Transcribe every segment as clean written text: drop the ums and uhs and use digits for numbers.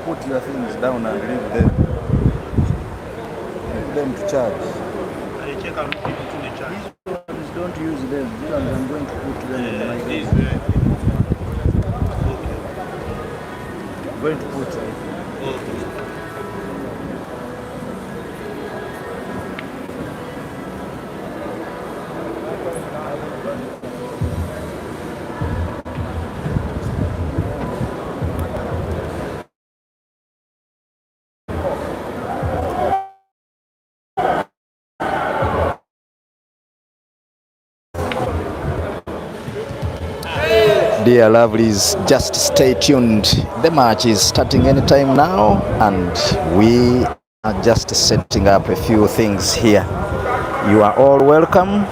Put your things down and leave them. Leave them to charge. Don't use them. I'm going to put them in my bag. I'm going to put them. Dear lovelies, just stay tuned. The match is starting anytime now, and we are just setting up a few things here. You are all welcome.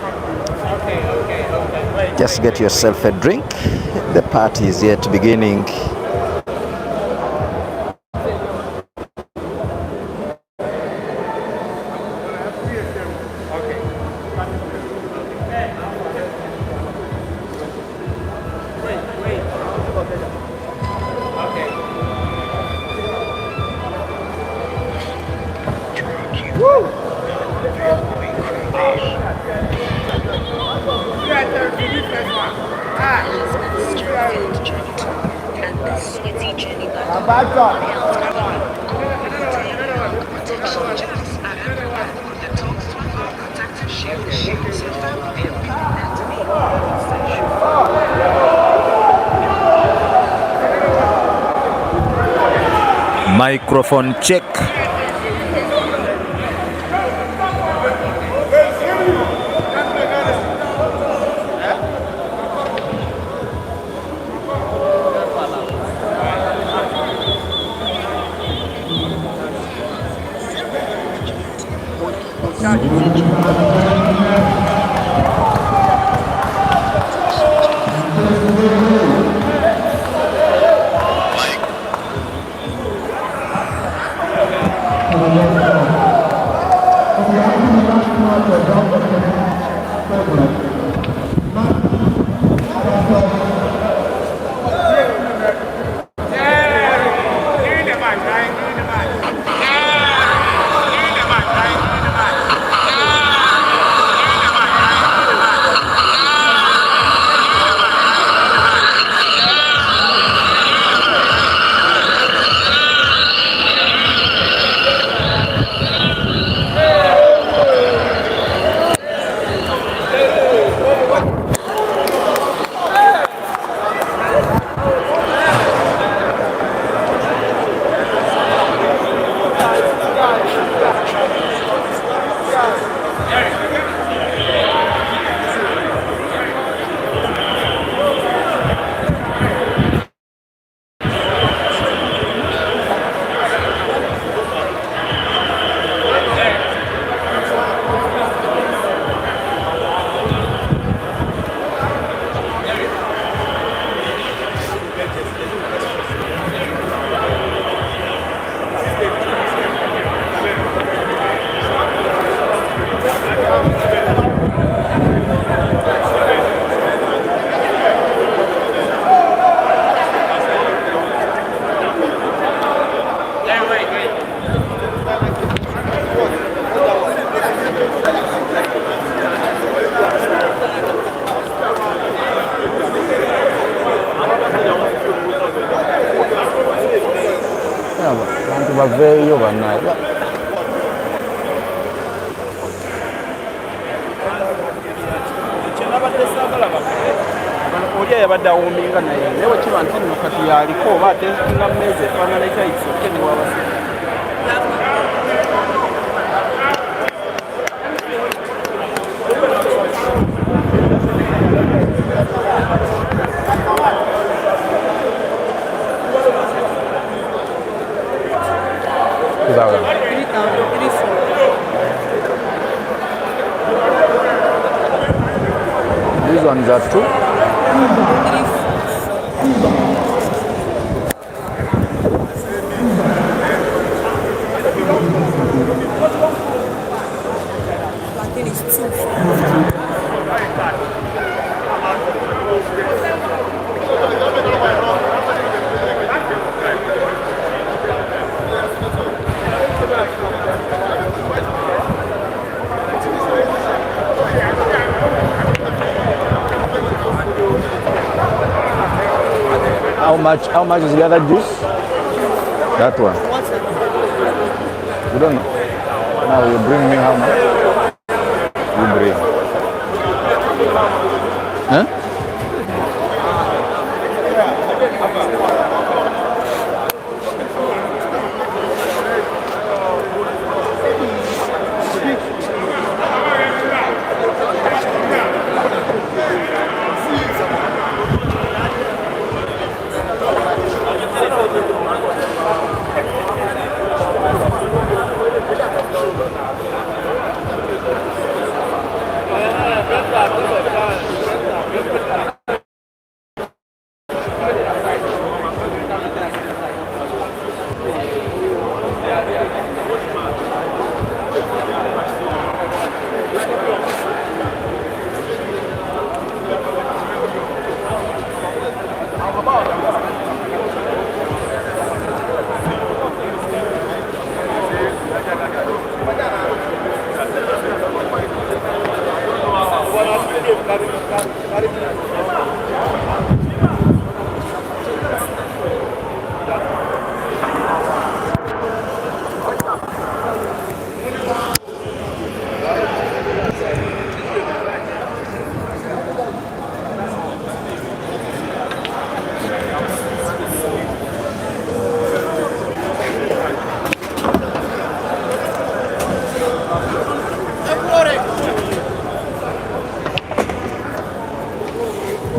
Just get yourself a drink. The party is yet beginning. Microphone check. baveeyo bannaye. Oli yabadde awuminga naye naye kiba nti nno kati yaliko oba ateesinga mmeeza efaanana ekyayisoke ne wabasi These ones are two. How much is the other juice? That one. You don't know. Now you bring me how much? You bring. Huh?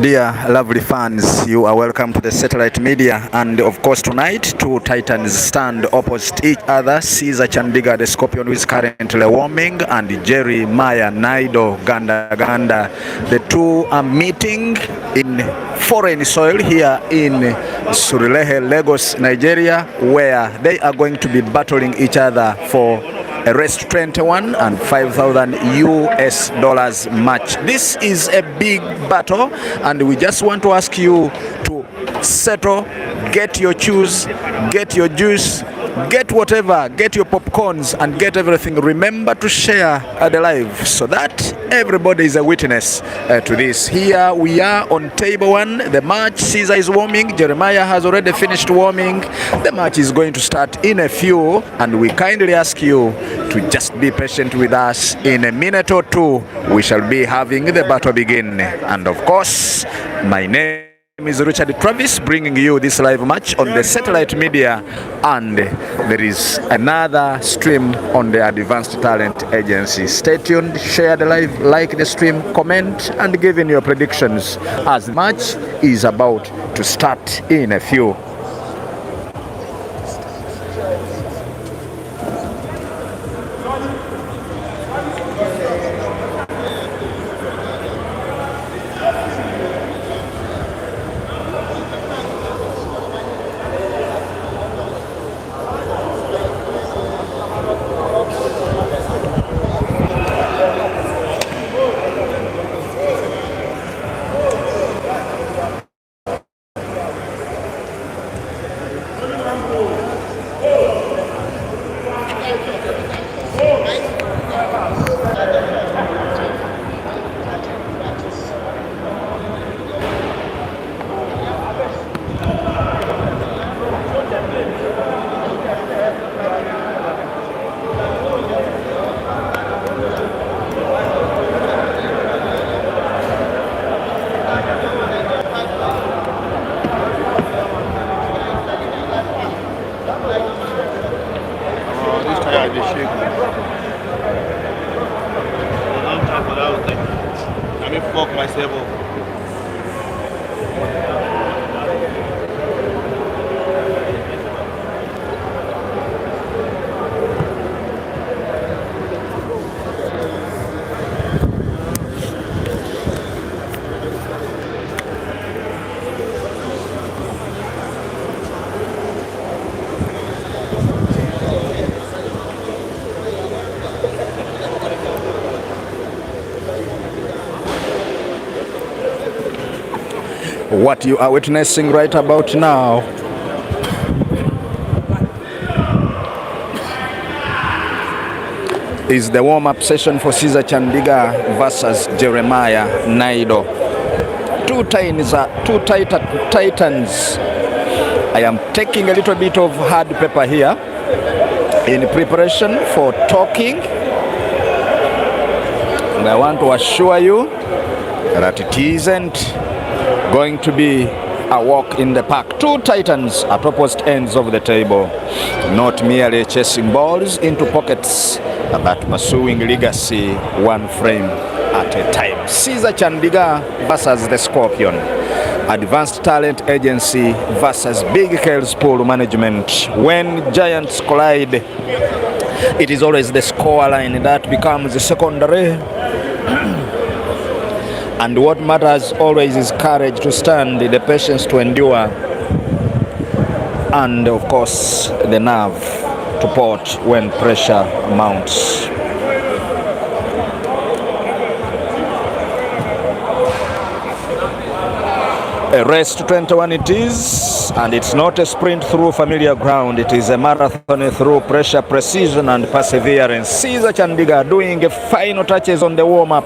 Dear lovely fans, you are welcome to the Satellite Media, and of course tonight two titans stand opposite each other. Caesar Chandiga, the Scorpion, who is currently warming, and Jeremiah Naido Ganda. The two are meeting in foreign soil here in Surilehe, Lagos, Nigeria, where they are going to be battling each other for a Rest 21 and $5,000 match. This is a big battle, and we just want to ask you to settle, get your chews, get your juice, get whatever, get your popcorns and get everything. Remember to share the live so that everybody is a witness to this. Here we are on table one. The match, Caesar is warming, Jeremiah has already finished warming. The match is going to start in a few, and we kindly ask you to just be patient with us. In a minute or two we shall be having the battle begin. And of course, my name is Richard Travis, bringing you this live match on the Satellite Media, and there is another stream on the Advanced Talent Agency. Stay tuned, share the live, like the stream, comment, and give in your predictions as the match is about to start in a few. What you are witnessing right about now is the warm-up session for Caesar Chandiga versus Jeremiah Naido. Two titans. I am taking a little bit of hard paper here in preparation for talking. And I want to assure you that it isn't going to be a walk in the park. Two titans at opposite ends of the table, not merely chasing balls into pockets, but pursuing legacy one frame at a time. Caesar Chandiga versus the Scorpion. Advanced Talent Agency versus Big Kel's Pool Management. When giants collide, it is always the scoreline that becomes secondary. And what matters always is courage to stand, the patience to endure, and of course the nerve to port when pressure mounts. A race to 21 it is, and it's not a sprint through familiar ground. It is a marathon through pressure, precision, and perseverance. Caesar Chandiga doing final touches on the warm-up.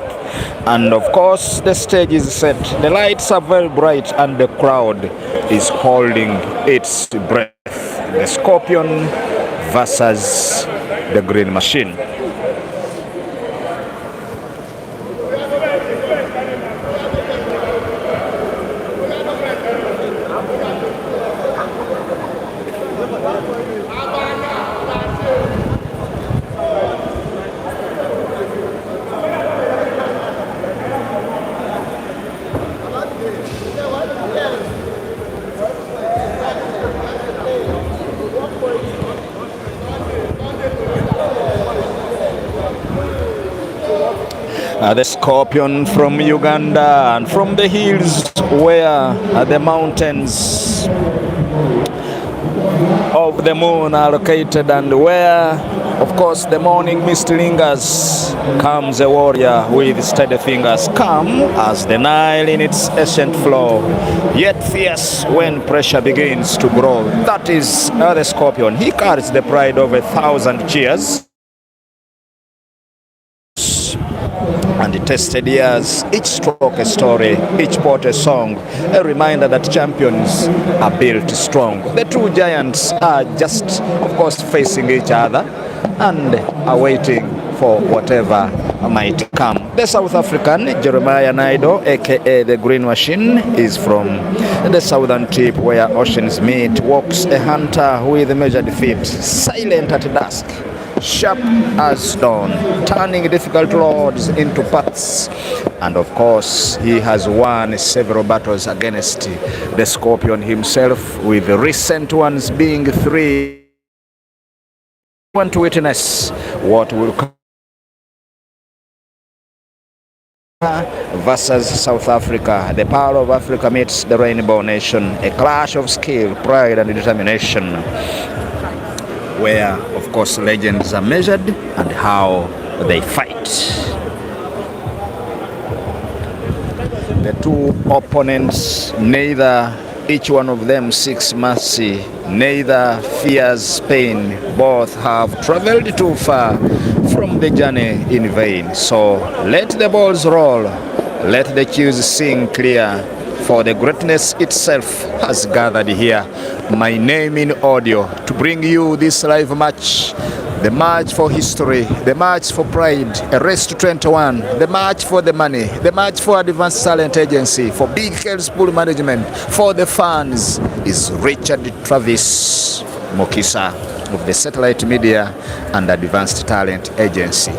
And of course, the stage is set. The lights are very bright, and the crowd is holding its breath. The Scorpion versus the Green Machine. The Scorpion from Uganda, and from the hills where the mountains of the moon are located, and where of course the morning mist lingers, comes a warrior with steady fingers, calm as the Nile in its ancient flow, yet fierce when pressure begins to grow. That is the Scorpion. He carries the pride of 1,000 cheers and tested years, each stroke a story, each port a song, a reminder that champions are built strong. The two giants are just, of course, facing each other and are waiting for whatever might come. The South African, Jeremiah Naido, aka the Green Machine, is from the southern tip where oceans meet, walks a hunter with measured feet, silent at dusk, sharp as dawn, turning difficult roads into paths. And of course, he has won several battles against the Scorpion himself, with the recent ones being 3. I want to witness what will come versus South Africa. The power of Africa meets the Rainbow Nation, a clash of skill, pride, and determination, where of course legends are measured and how they fight. The two opponents, neither each one of them seeks mercy, neither fears pain. Both have traveled too far from the journey in vain. So let the balls roll, let the cues sing clear, for the greatness itself has gathered here. My name in audio to bring you this live match, the match for history, the match for pride, a race to 21, the match for the money, the match for Advanced Talent Agency, for Big Kel's Pool Management, for the fans, is Richard Travis Mokisa of the Satellite Media and Advanced Talent Agency.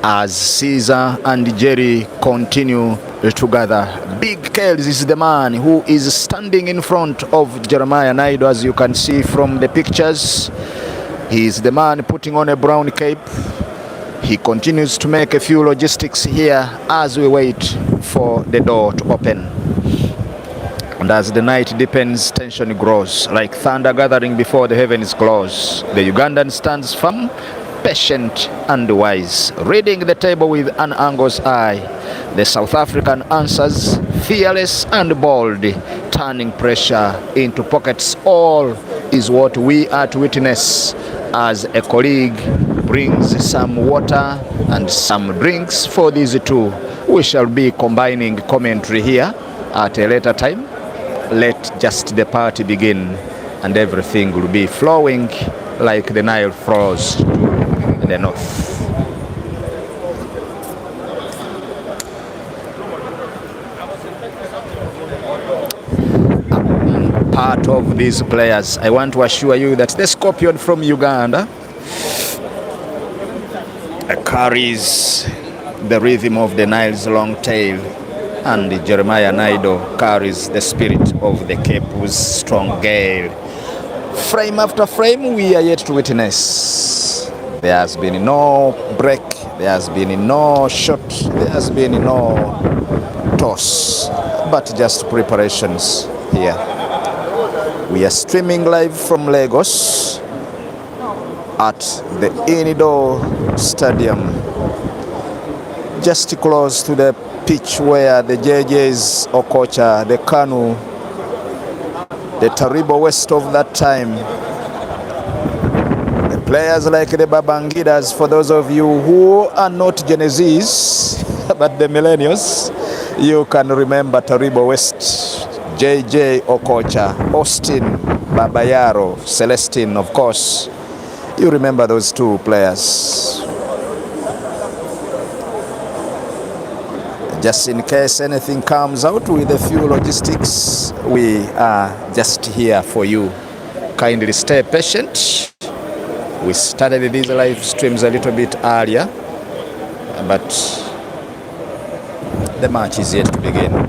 as Caesar and Jerry continue together. Big Kales is the man who is standing in front of Jeremiah Naido, as you can see from the pictures. He is the man putting on a brown cape. He continues to make a few logistics here as we wait for the door to open. And as the night deepens, tension grows, like thunder gathering before the heavens close. The Ugandan stands firm, patient and wise, reading the table with an angel's eye. The South African answers, fearless and bold, turning pressure into pockets. All is what we are to witness as a colleague brings some water and some drinks for these two. We shall be combining commentary here at a later time. Let just the party begin and everything will be flowing like the Nile flows to the north. Part of these players, I want to assure you that the Scorpion from Uganda carries the rhythm of the Nile's long tail, and Jeremiah Naido carries the spirit of the Cape's strong gale. Frame after frame, we are yet to witness. There has been no break, there has been no shot, there has been no toss, but just preparations here. We are streaming live from Lagos at the Inido Stadium, just close to the pitch where the JJs, Okocha, the Kanu, the Taribo West of that time, the players like the Babangidas, for those of you who are not Genesis, but the millennials, you can remember Taribo West, JJ Okocha, Austin, Babayaro, Celestine, of course. You remember those two players. Just in case anything comes out with a few logistics, we are just here for you. Kindly stay patient. We started these live streams a little bit earlier, but the match is yet to begin.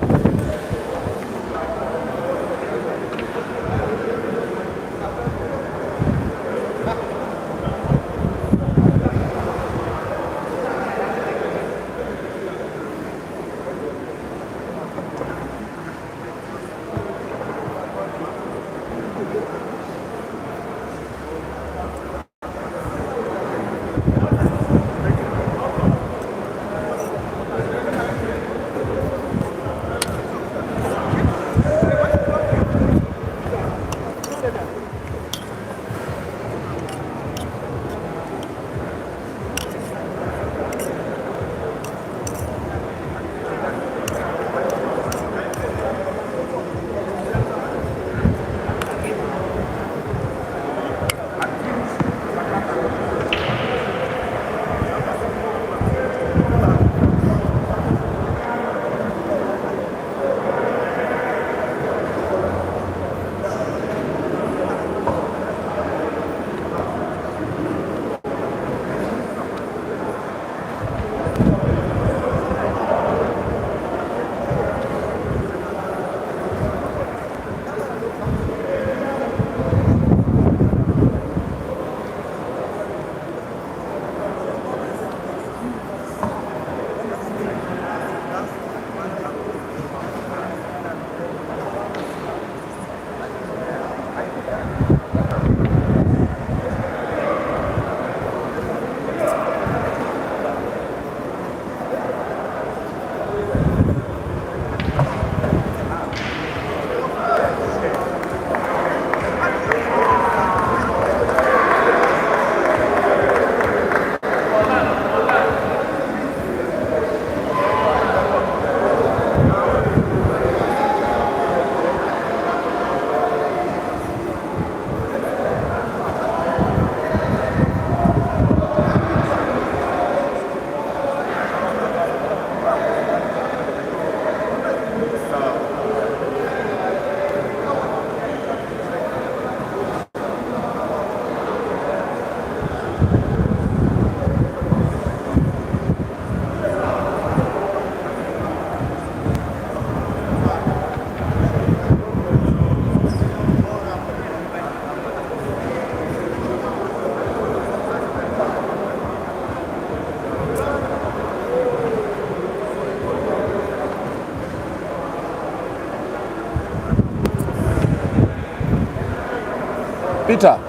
Peter.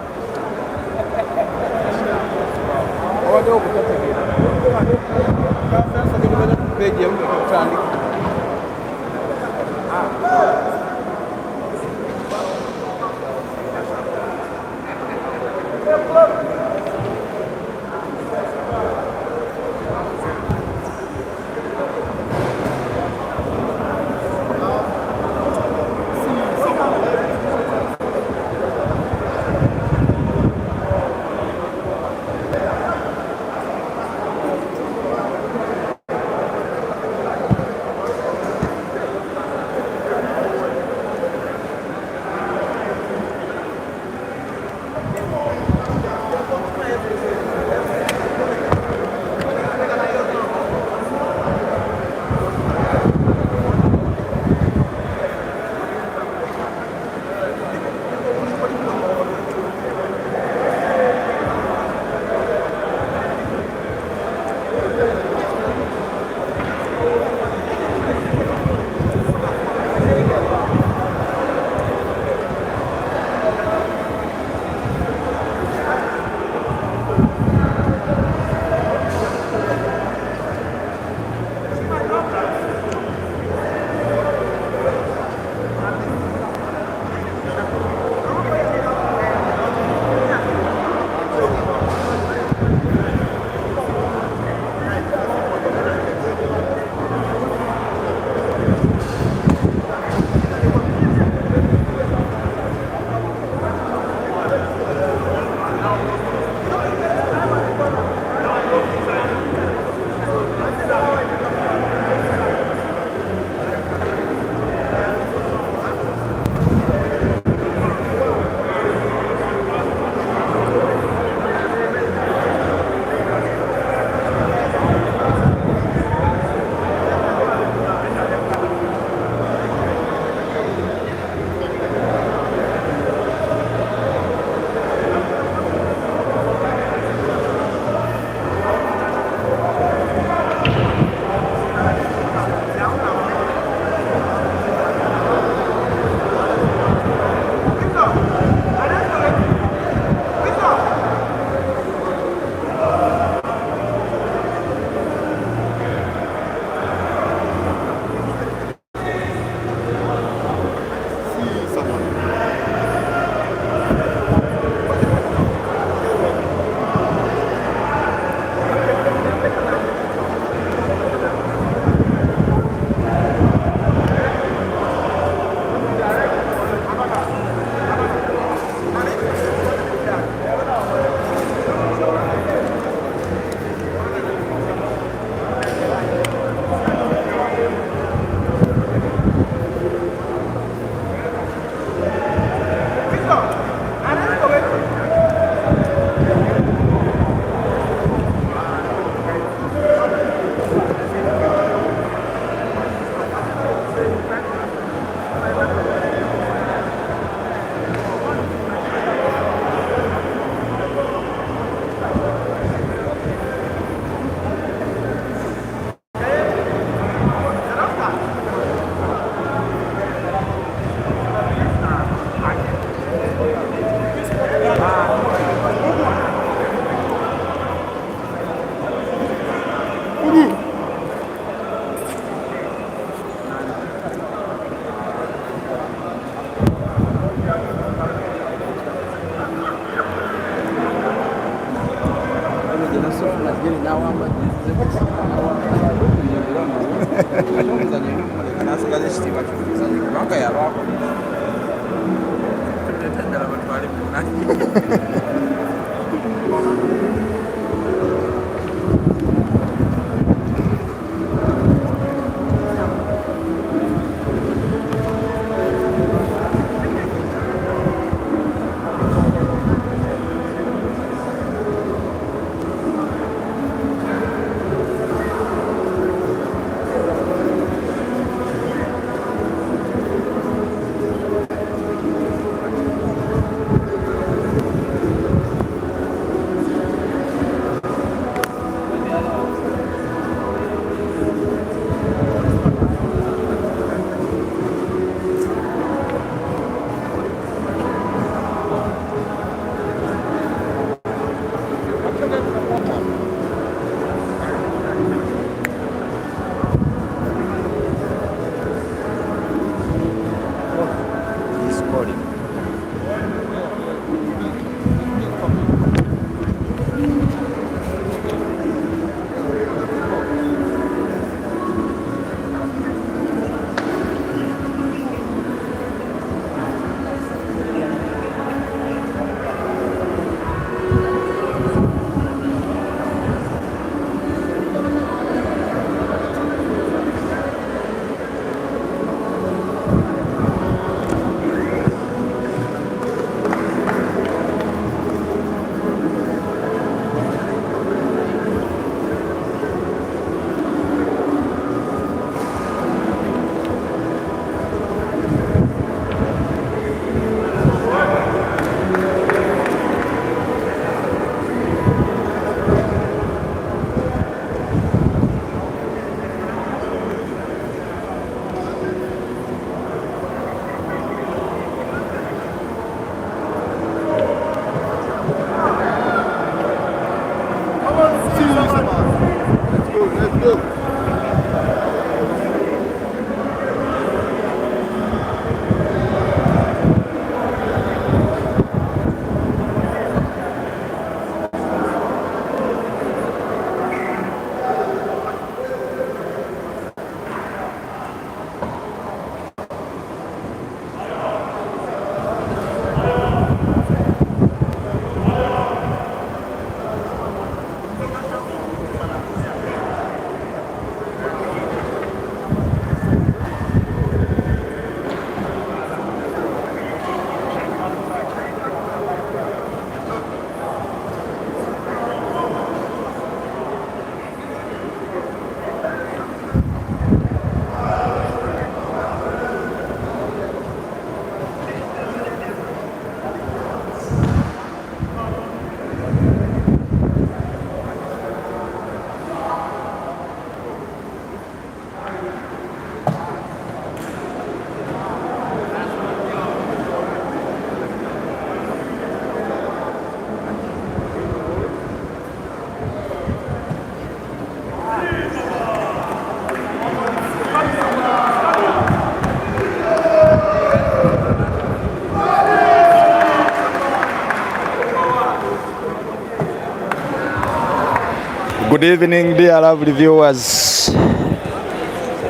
Good evening, dear lovely viewers.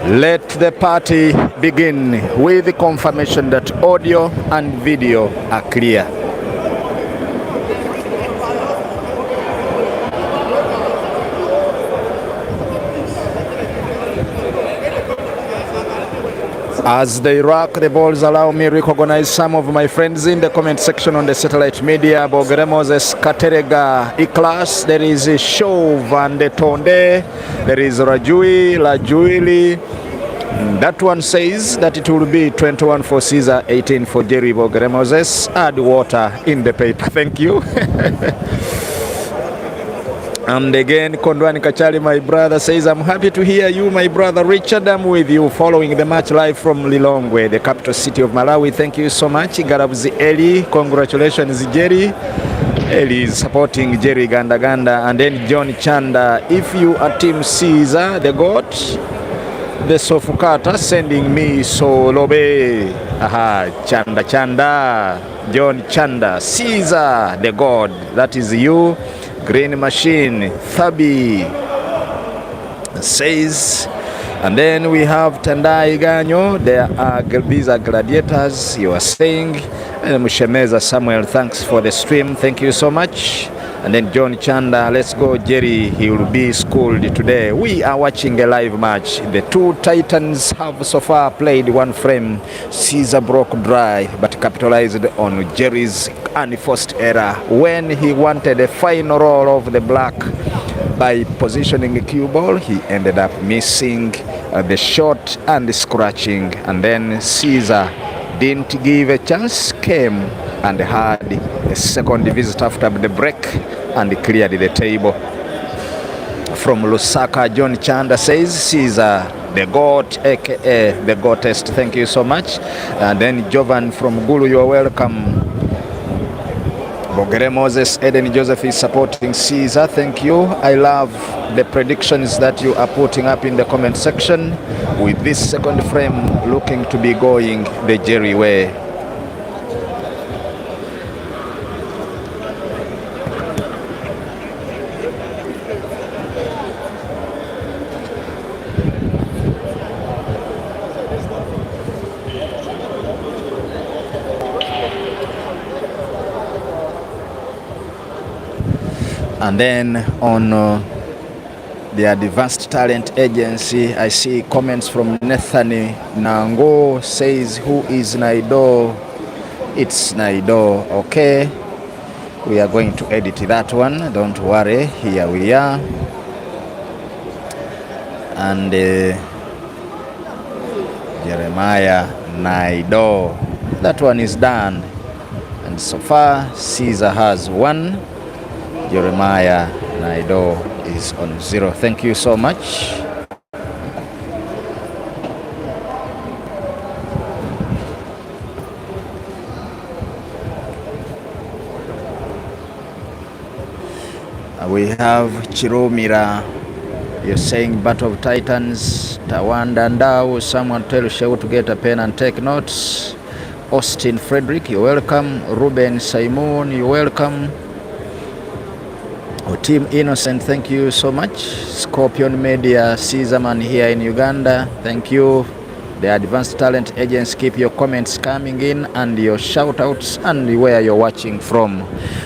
Let the party begin with the confirmation that audio and video are clear. As they rock the balls, allow me to recognize some of my friends in the comment section on the satellite media. Bogere Moses, Katerega, Iklas, there is Shov and Tonde, there is Lajuili. That one says that it will be 21 for Caesar, 18 for Jerry. Bogere Moses, add water in the paper. Thank you. And again, Kondwani Kachali, my brother, says, I'm happy to hear you, my brother Richard. I'm with you following the match live from Lilongwe, the capital city of Malawi. Thank you so much. Garabzi Eli, congratulations, Jerry. Eli is supporting Jerry Ganda. And then John Chanda, if you are Team Caesar, the goat, the Sofukata, sending me Solobe. Aha, Chanda. John Chanda, Caesar, the god, that is you. Green Machine, Fabi says, and then we have Tandai Ganyo. These are gladiators, you are saying. And Mushemeza Samuel, thanks for the stream, thank you so much. And then John Chanda, let's go Jerry, he will be schooled today. We are watching a live match. The two Titans have so far played one frame. Caesar broke dry but capitalized on Jerry's unforced error when he wanted a final roll of the black. By positioning a cue ball, he ended up missing the shot and scratching, and then Caesar didn't give a chance, came and had a second visit after the break and cleared the table. From Lusaka, John Chanda says, Caesar, the goat, aka the goatest. Thank you so much. And then Jovan from Gulu, you are welcome. Bogere Moses, Eden Joseph is supporting Caesar. Thank you. I love the predictions that you are putting up in the comment section, with this second frame looking to be going the Jerry way. And then on the Advanced Talent Agency, I see comments from Nathani Nango, says, who is Naido? It's Naido. Okay, we are going to edit that one, don't worry. Here we are. And Jeremiah Naido, that one is done. And so far Caesar has one. Jeremiah Naido is on 0. Thank you so much. We have Chiromira. You're saying Battle of Titans. Tawanda Ndau. Someone tell Shehu to get a pen and take notes. Austin Frederick, you're welcome. Ruben Simon, you're welcome. Team Innocent, thank you so much. Scorpion Media, Caesarman here in Uganda, thank you. The Advanced Talent Agents, keep your comments coming in and your shout outs and where you're watching from.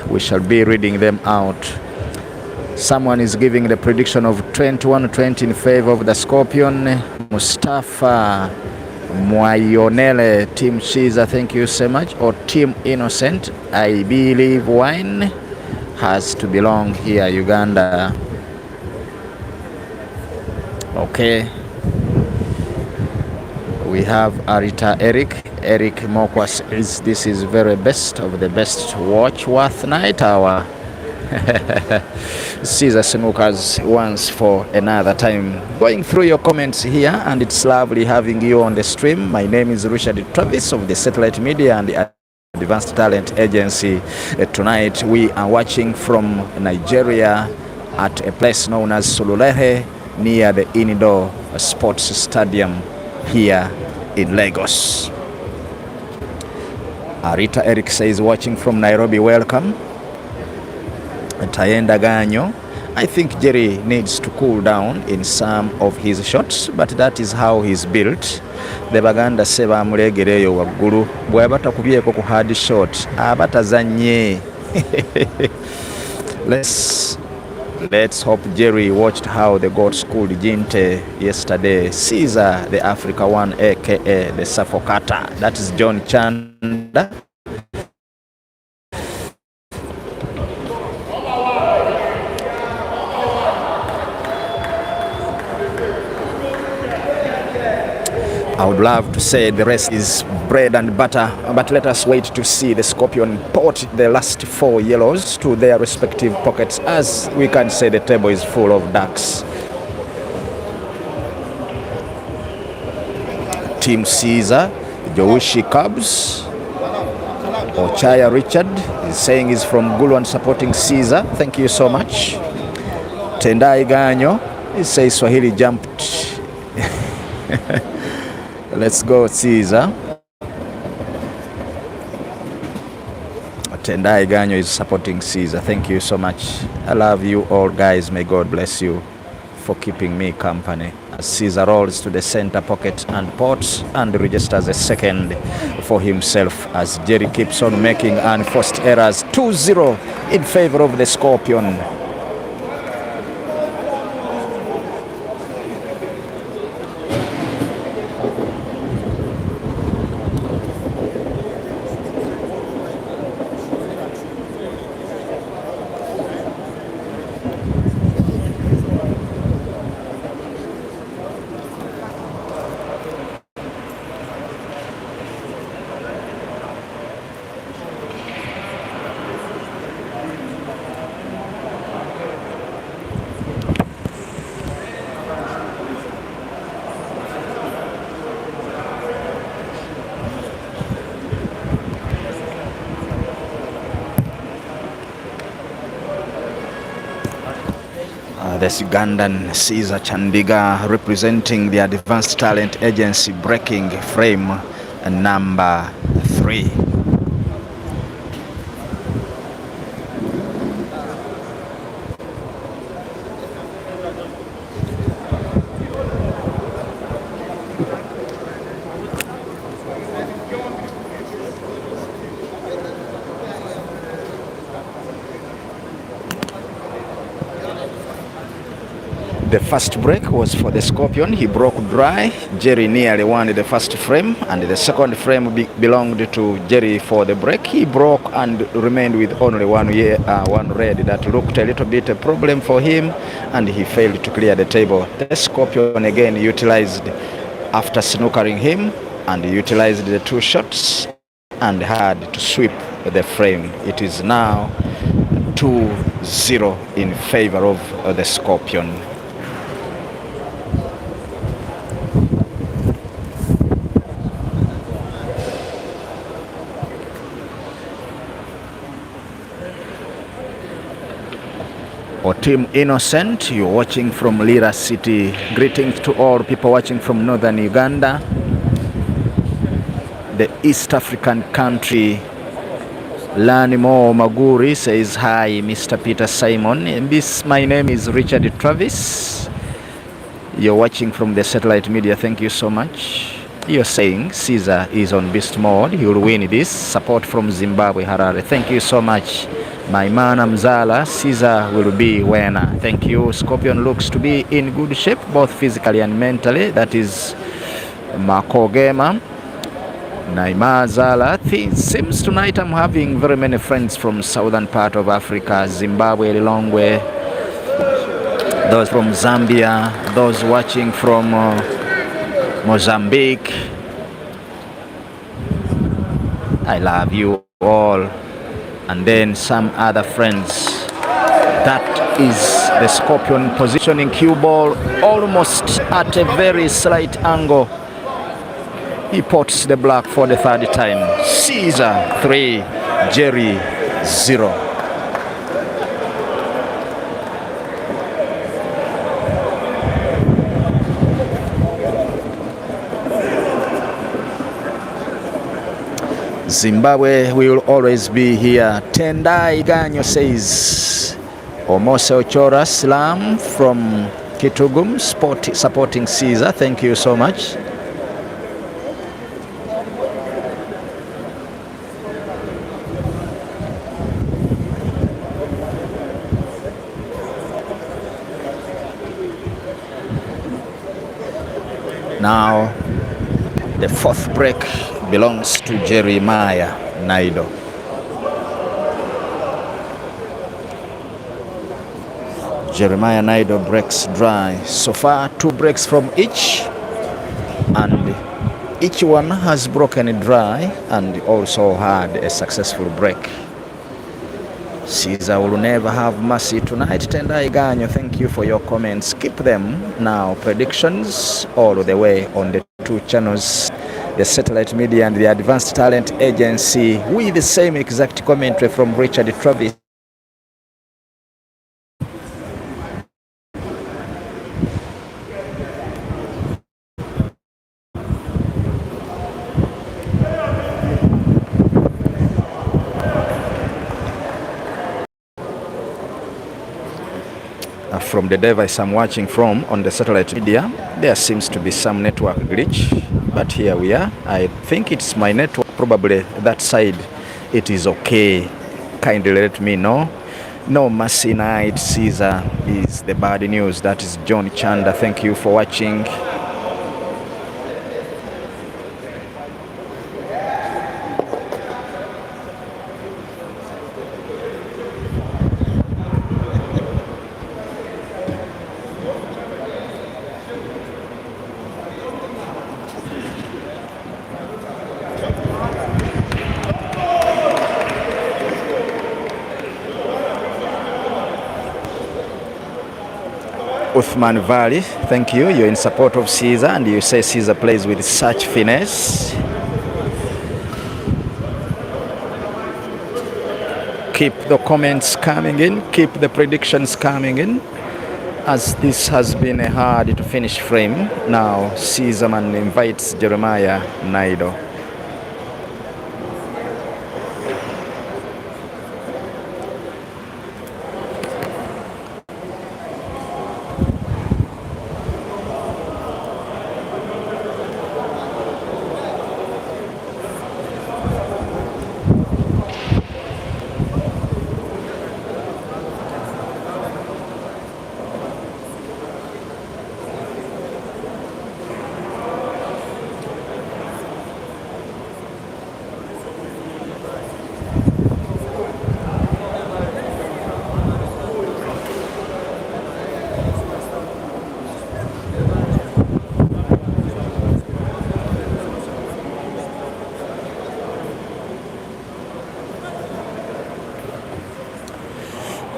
We shall be reading them out. Someone is giving the prediction of 21-20 in favor of the Scorpion. Mustafa Mwayonele, Team Caesar, thank you so much. Or Team Innocent, I believe wine has to belong here, Uganda. Okay. We have Arita Eric Mokwas is, this is very best of the best watch worth night hour. Caesar Snookers once for another time. Going through your comments here, and it's lovely having you on the stream. My name is Richard Travis of the Satellite Media and the Advanced Talent Agency. Tonight we are watching from Nigeria at a place known as Sululehe near the Indoor Sports Stadium here in Lagos. Arita Eric says watching from Nairobi, welcome. Tayenda Ganyo, I think Jerry needs to cool down in some of his shots, but that is how he's built. The Baganda se bamulegereyo waggulu bw'aba takubyeko ku hard shot aba tazannye. Let's hope Jerry watched how the God schooled Jinte yesterday. Caesar, the Africa one, aka the Suffocator. That is John Chanda. I would love to say the rest is bread and butter, but let us wait to see the Scorpion port the last 4 yellows to their respective pockets, as we can say the table is full of ducks. Team Caesar, Jowishi Cubs, Ochaya Richard is saying he's from Gulu supporting Caesar. Thank you so much. Tendai Ganyo, he says Swahili jumped. Let's go, Caesar. Tendai Ganyo is supporting Caesar. Thank you so much. I love you all, guys. May God bless you for keeping me company. As Caesar rolls to the center pocket and ports and registers a second for himself as Jerry keeps on making unforced errors. 2-0 in favor of the Scorpion. This Ugandan Caesar Chandiga representing the Advanced Talent Agency, breaking frame number 3. The first break was for the Scorpion. He broke dry. Jerry nearly won the first frame, and the second frame belonged to Jerry for the break. He broke and remained with only one red. That looked a little bit a problem for him, and he failed to clear the table. The Scorpion again utilized, after snookering him, and utilized the 2 shots and had to sweep the frame. It is now 2-0 in favor of the Scorpion. Or Team Innocent, you're watching from Lira City. Greetings to all people watching from northern Uganda, the East African country. Lanimo Maguri says hi, Mr. Peter Simon. My name is Richard Travis. You're watching from the satellite media. Thank you so much. You're saying Caesar is on beast mode. He will win this. Support from Zimbabwe, Harare. Thank you so much. My man Mzala, Caesar will be winner. Thank you. Scorpion looks to be in good shape, both physically and mentally. That is Makogema. Naima Zala. It seems tonight I'm having very many friends from southern part of Africa, Zimbabwe, Lilongwe, those from Zambia, those watching from Mozambique. I love you all. And then some other friends. That is the Scorpion positioning cue ball almost at a very slight angle. He pots the black for the 3rd time. Caesar 3, Jerry 0. Zimbabwe will always be here. Tendai Ganyo says Omose Ochora Slam from Kitugum supporting Caesar. Thank you so much. Now the fourth break belongs to Jeremiah Naido. Jeremiah Naido breaks dry. So far 2 breaks from each, and each one has broken dry and also had a successful break. Caesar will never have mercy tonight. Tendai Ganyo, thank you for your comments. Keep them now. Predictions all the way on the 2 channels, the Satellite Media and the Advanced Talent Agency, with the same exact commentary from Richard Travis. From the device I'm watching from on the Satellite Media, there seems to be some network glitch, but here we are. I think it's my network, probably that side it is okay. Kindly let me know. No mercy night, Caesar is the bad news. That is John Chanda. Thank you for watching. Uthman Valley, thank you. You're in support of Caesar, and you say Caesar plays with such finesse. Keep the comments coming in, keep the predictions coming in, as this has been a hard to finish frame. Now Caesar man invites Jeremiah Naido.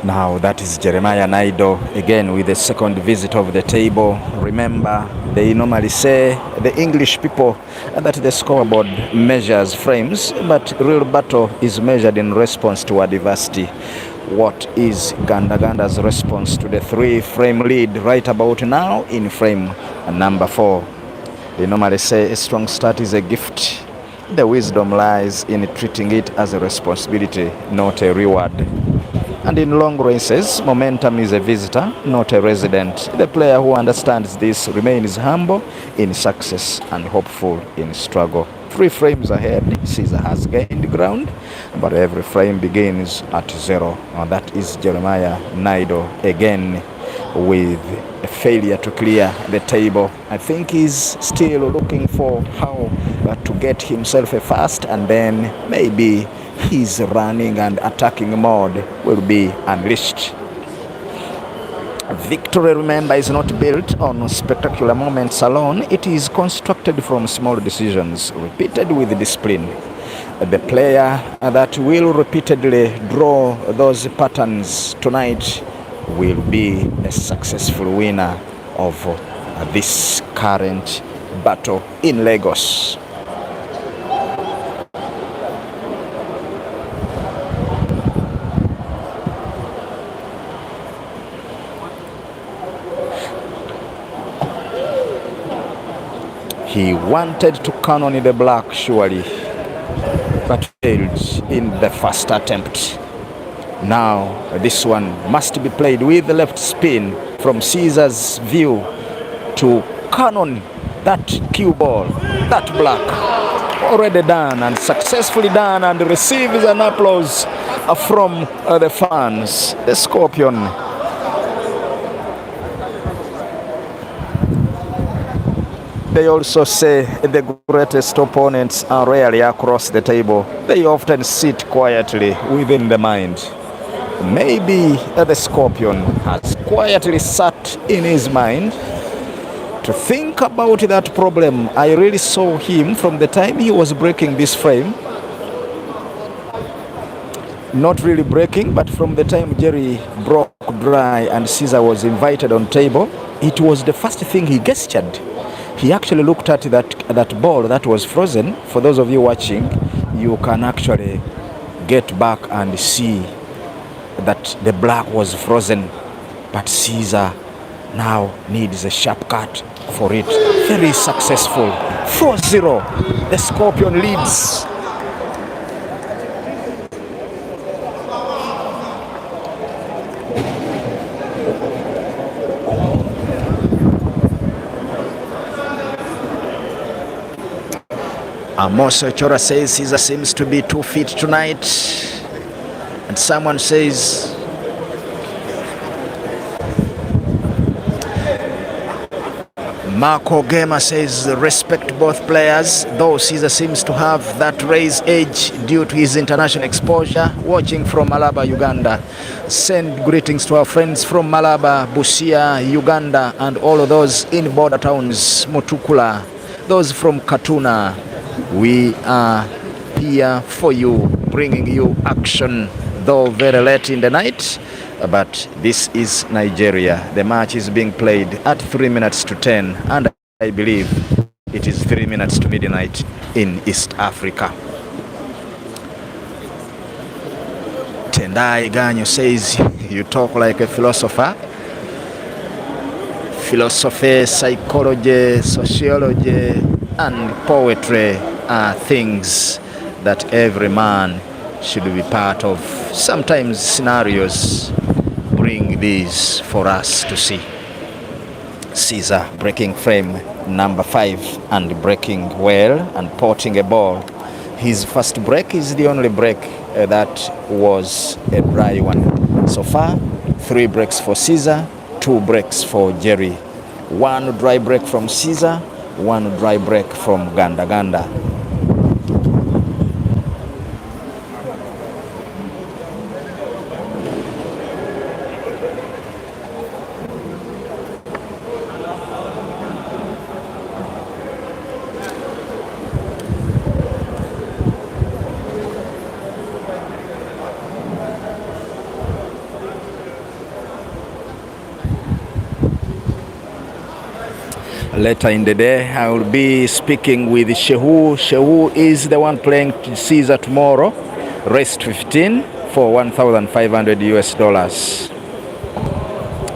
Now that is Jeremiah Naido again with the second visit of the table. Remember, they normally say, the English people, that the scoreboard measures frames, but real battle is measured in response to adversity. What is Ganda's response to the 3-frame lead right about now in frame number 4? They normally say a strong start is a gift. The wisdom lies in treating it as a responsibility, not a reward. And in long races, momentum is a visitor, not a resident. The player who understands this remains humble in success and hopeful in struggle. 3 frames ahead, Caesar has gained ground, but every frame begins at 0. And that is Jeremiah Naido again with a failure to clear the table. I think he's still looking for how to get himself a first, and then maybe his running and attacking mode will be unleashed. Victory, remember, is not built on spectacular moments alone. It is constructed from small decisions, repeated with discipline. The player that will repeatedly draw those patterns tonight will be a successful winner of this current battle in Lagos. He wanted to cannon the black surely, but failed in the first attempt. Now this one must be played with the left spin from Caesar's view to Cannon. That cue ball, that black, already done and successfully done, and receives an applause from the fans. The Scorpion. They also say the greatest opponents are rarely across the table. They often sit quietly within the mind. Maybe the Scorpion has quietly sat in his mind to think about that problem. I really saw him from the time he was breaking this frame. Not really breaking, but from the time Jerry broke dry and Caesar was invited on table, it was the first thing he gestured. He actually looked at that ball that was frozen. For those of you watching, you can actually get back and see that the black was frozen, but Caesar now needs a sharp cut for it. Very successful. 4-0. The Scorpion leads. Amos Chora says Caesar seems to be 2 feet tonight. And someone says Marco Gema says respect both players, though Caesar seems to have that raised edge due to his international exposure. Watching from Malaba, Uganda. Send greetings to our friends from Malaba, Busia, Uganda, and all of those in border towns, Mutukula, those from Katuna. We are here for you, bringing you action, though very late in the night. But this is Nigeria. The match is being played at 3 minutes to 10, and I believe it is 3 minutes to midnight in East Africa. Tendai Ganyo says, you talk like a philosopher. Philosophy, psychology, sociology, and poetry are things that every man should be part of. Sometimes scenarios bring these for us to see. Caesar breaking frame number 5 and breaking well and potting a ball. His first break is the only break that was a dry one. So far, 3 breaks for Caesar, 2 breaks for Jerry. 1 dry break from Caesar, 1 dry break from Ganda Ganda. Later in the day, I will be speaking with Shehu. Shehu is the one playing Caesar tomorrow. Race 15 for $1,500 US.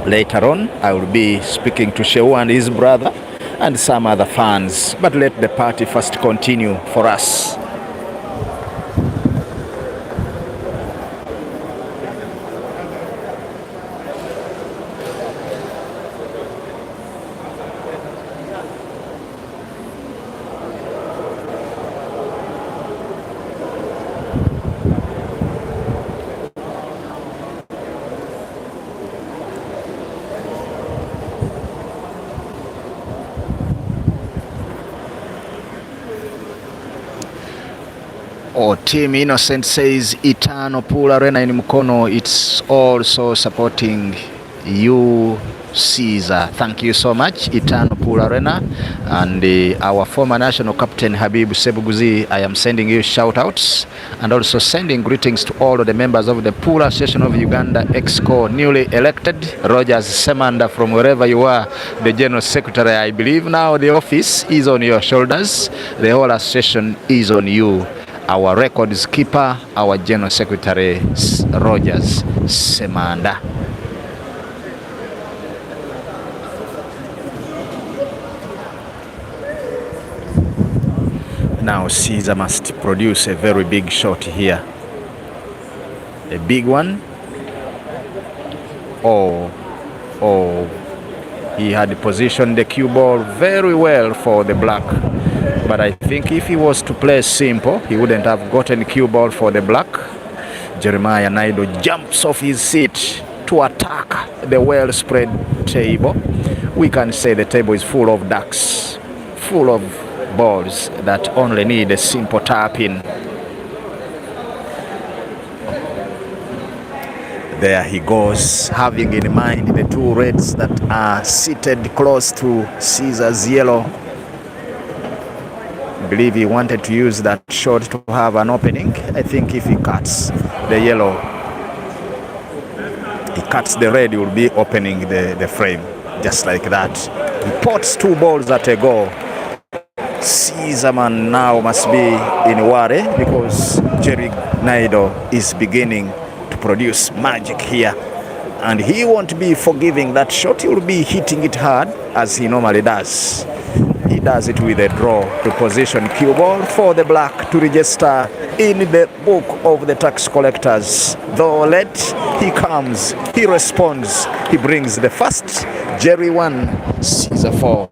Later on, I will be speaking to Shehu and his brother and some other fans. But let the party first continue for us. Team Innocent says Eternal Pool Arena in Mukono, it's also supporting you, Caesar. Thank you so much, Eternal Pool Arena. And our former national captain Habib Sebuguzi, I am sending you shout outs and also sending greetings to all of the members of the Pool Association of Uganda EXCO, newly elected. Rogers Semanda, from wherever you are, the General Secretary. I believe now the office is on your shoulders, the whole association is on you. Our records keeper, our General Secretary, Rogers Semanda. Now Caesar must produce a very big shot here. A big one Oh, oh, he had positioned the cue ball very well for the black. But I think if he was to play simple, he wouldn't have gotten cue ball for the black. Jeremiah Naido jumps off his seat to attack the well spread table. We can say the table is full of ducks, full of balls that only need a simple tap in. There he goes, having in mind the two reds that are seated close to Caesar's yellow. I believe he wanted to use that shot to have an opening. I think if he cuts the yellow, he cuts the red, he will be opening the frame, just like that. He pots two balls at a go. Caesarman now must be in worry because Jerry Naido is beginning to produce magic here. And he won't be forgiving that shot. He will be hitting it hard as he normally does. He does it with a draw to position cue ball for the black to register in the book of the tax collectors. Though late, he comes, he responds, he brings the first. Jerry 1, Caesar 4.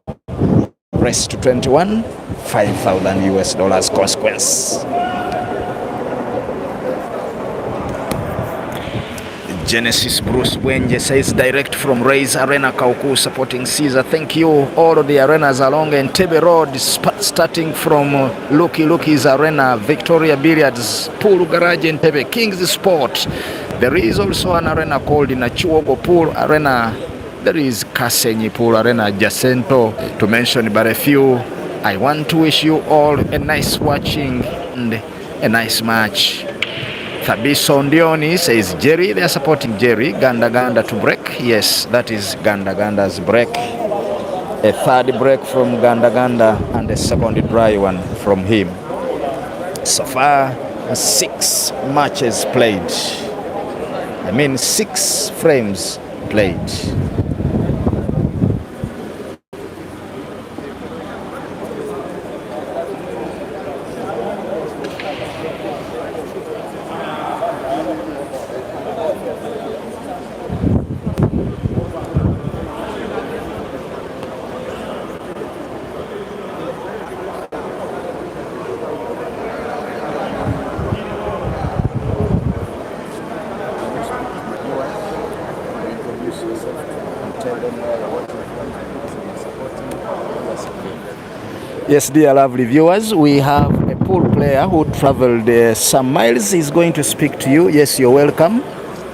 Rest to 21, $5,000 consequence. Genesis Bruce Wenje says direct from Ray's Arena Kauku supporting Caesar. Thank you. All of the arenas along Entebbe Road starting from Luki's Arena, Victoria Billiards, Pool Garage Entebbe, King's Sport. There is also an arena called Nachuogo Pool Arena. There is Kasenyi Pool Arena, Jacinto, to mention but a few. I want to wish you all a nice watching and a nice match. Thabiso Ndioni says Jerry, they are supporting Jerry. Ganda to break. Yes, that is Ganda's break. A third break from Ganda and a second dry one from him. So far, 6 matches played. 6 frames played. Yes, dear lovely viewers, we have a pool player who traveled some miles. He's going to speak to you. Yes, you're welcome.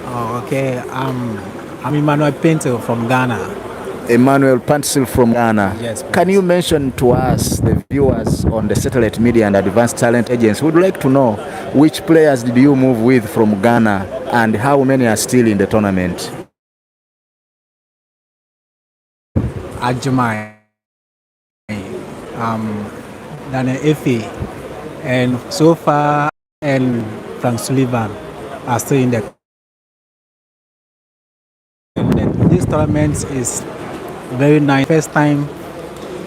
Oh, okay. I'm Emmanuel Pinto from Ghana. Emmanuel Pencil from Ghana. Yes, please. Can you mention to us, the viewers on the Satellite Media and Advanced Talent Agents, would like to know which players did you move with from Ghana and how many are still in the tournament? Ajumai, Daniel Efe, and so far, and Frank Sullivan are still in the. This tournament is very nice. First time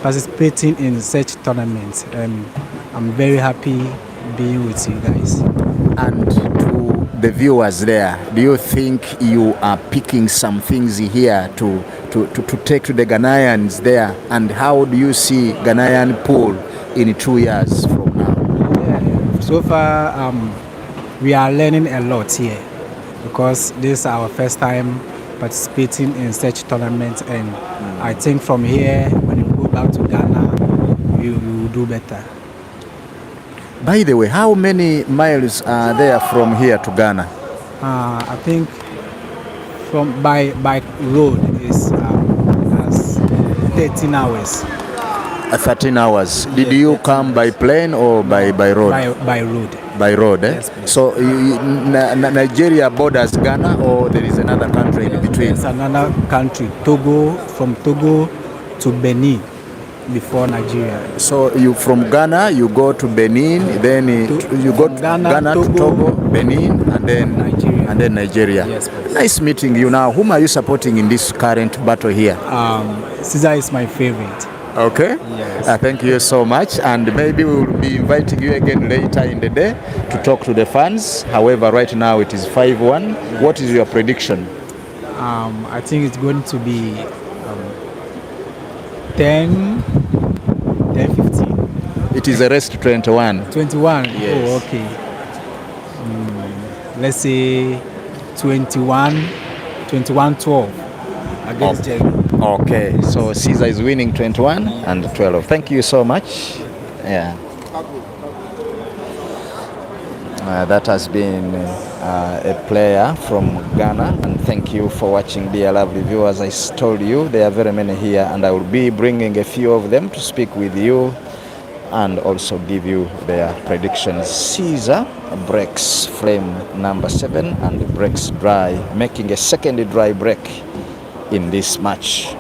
participating in such tournaments, and I'm very happy being with you guys. And to the viewers there, do you think you are picking some things here to take to the Ghanaians there? And how do you see Ghanaian pool in 2 years from now? Yeah, so far, we are learning a lot here because this is our first time participating in such tournaments, and I think from here, when we go back to Ghana, we will do better. By the way, how many miles are there from here to Ghana? I think from by road is as 13 hours. 13 hours. Did you come by plane or by road? By road. By road, eh? Yes, please. So Nigeria borders Ghana, or there is another country in between? It's another country, Togo, from Togo to Benin before Nigeria. So you from Ghana, you go to Benin, then you go to Ghana to Togo, Benin, and then Nigeria. Yes, please. Nice meeting you. Now, whom are you supporting in this current battle here? Caesar is my favorite. Okay. Yes. Thank you so much, and maybe we will be inviting you again later in the day to talk to the fans. However, right now it is 5-1. What is your prediction? I think it's going to be 10, 10, 15. It is a rest 21. 21? Yes. Oh, okay. Let's say 21, 12 against Jerry. Okay, so Caesar is winning 21 and 12. Thank you so much. Yeah. That has been a player from Ghana, and thank you for watching, dear lovely viewers. I told you there are very many here, and I will be bringing a few of them to speak with you and also give you their predictions. Caesar breaks frame number 7 and breaks dry, making a second dry break in this match.